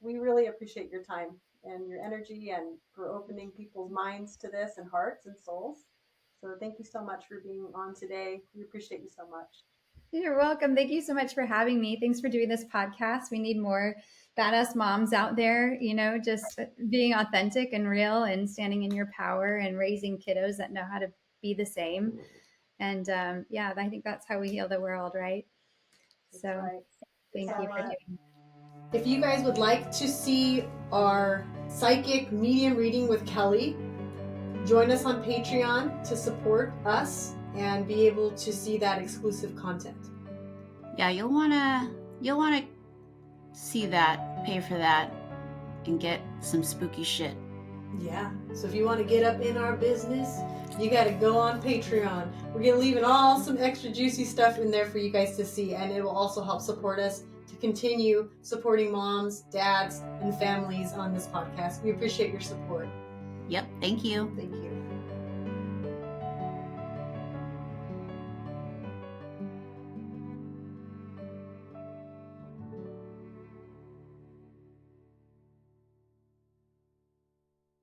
we really appreciate your time and your energy, and for opening people's minds to this, and hearts and souls. So thank you so much for being on today. We appreciate you so much. You're welcome. Thank you so much for having me. Thanks for doing this podcast. We need more badass moms out there, just being authentic and real, and standing in your power, and raising kiddos that know how to be the same. And I think that's how we heal the world, right? So right. Thank you for doing it. If you guys would like to see our psychic medium reading with Kelly, join us on Patreon to support us and be able to see that exclusive content. Yeah, you'll wanna see that, pay for that, and get some spooky shit. Yeah, so if you want to get up in our business, you got to go on Patreon. We're going to leave all some extra juicy stuff in there for you guys to see, and it will also help support us to continue supporting moms, dads, and families on this podcast. We appreciate your support. Yep, thank you. Thank you.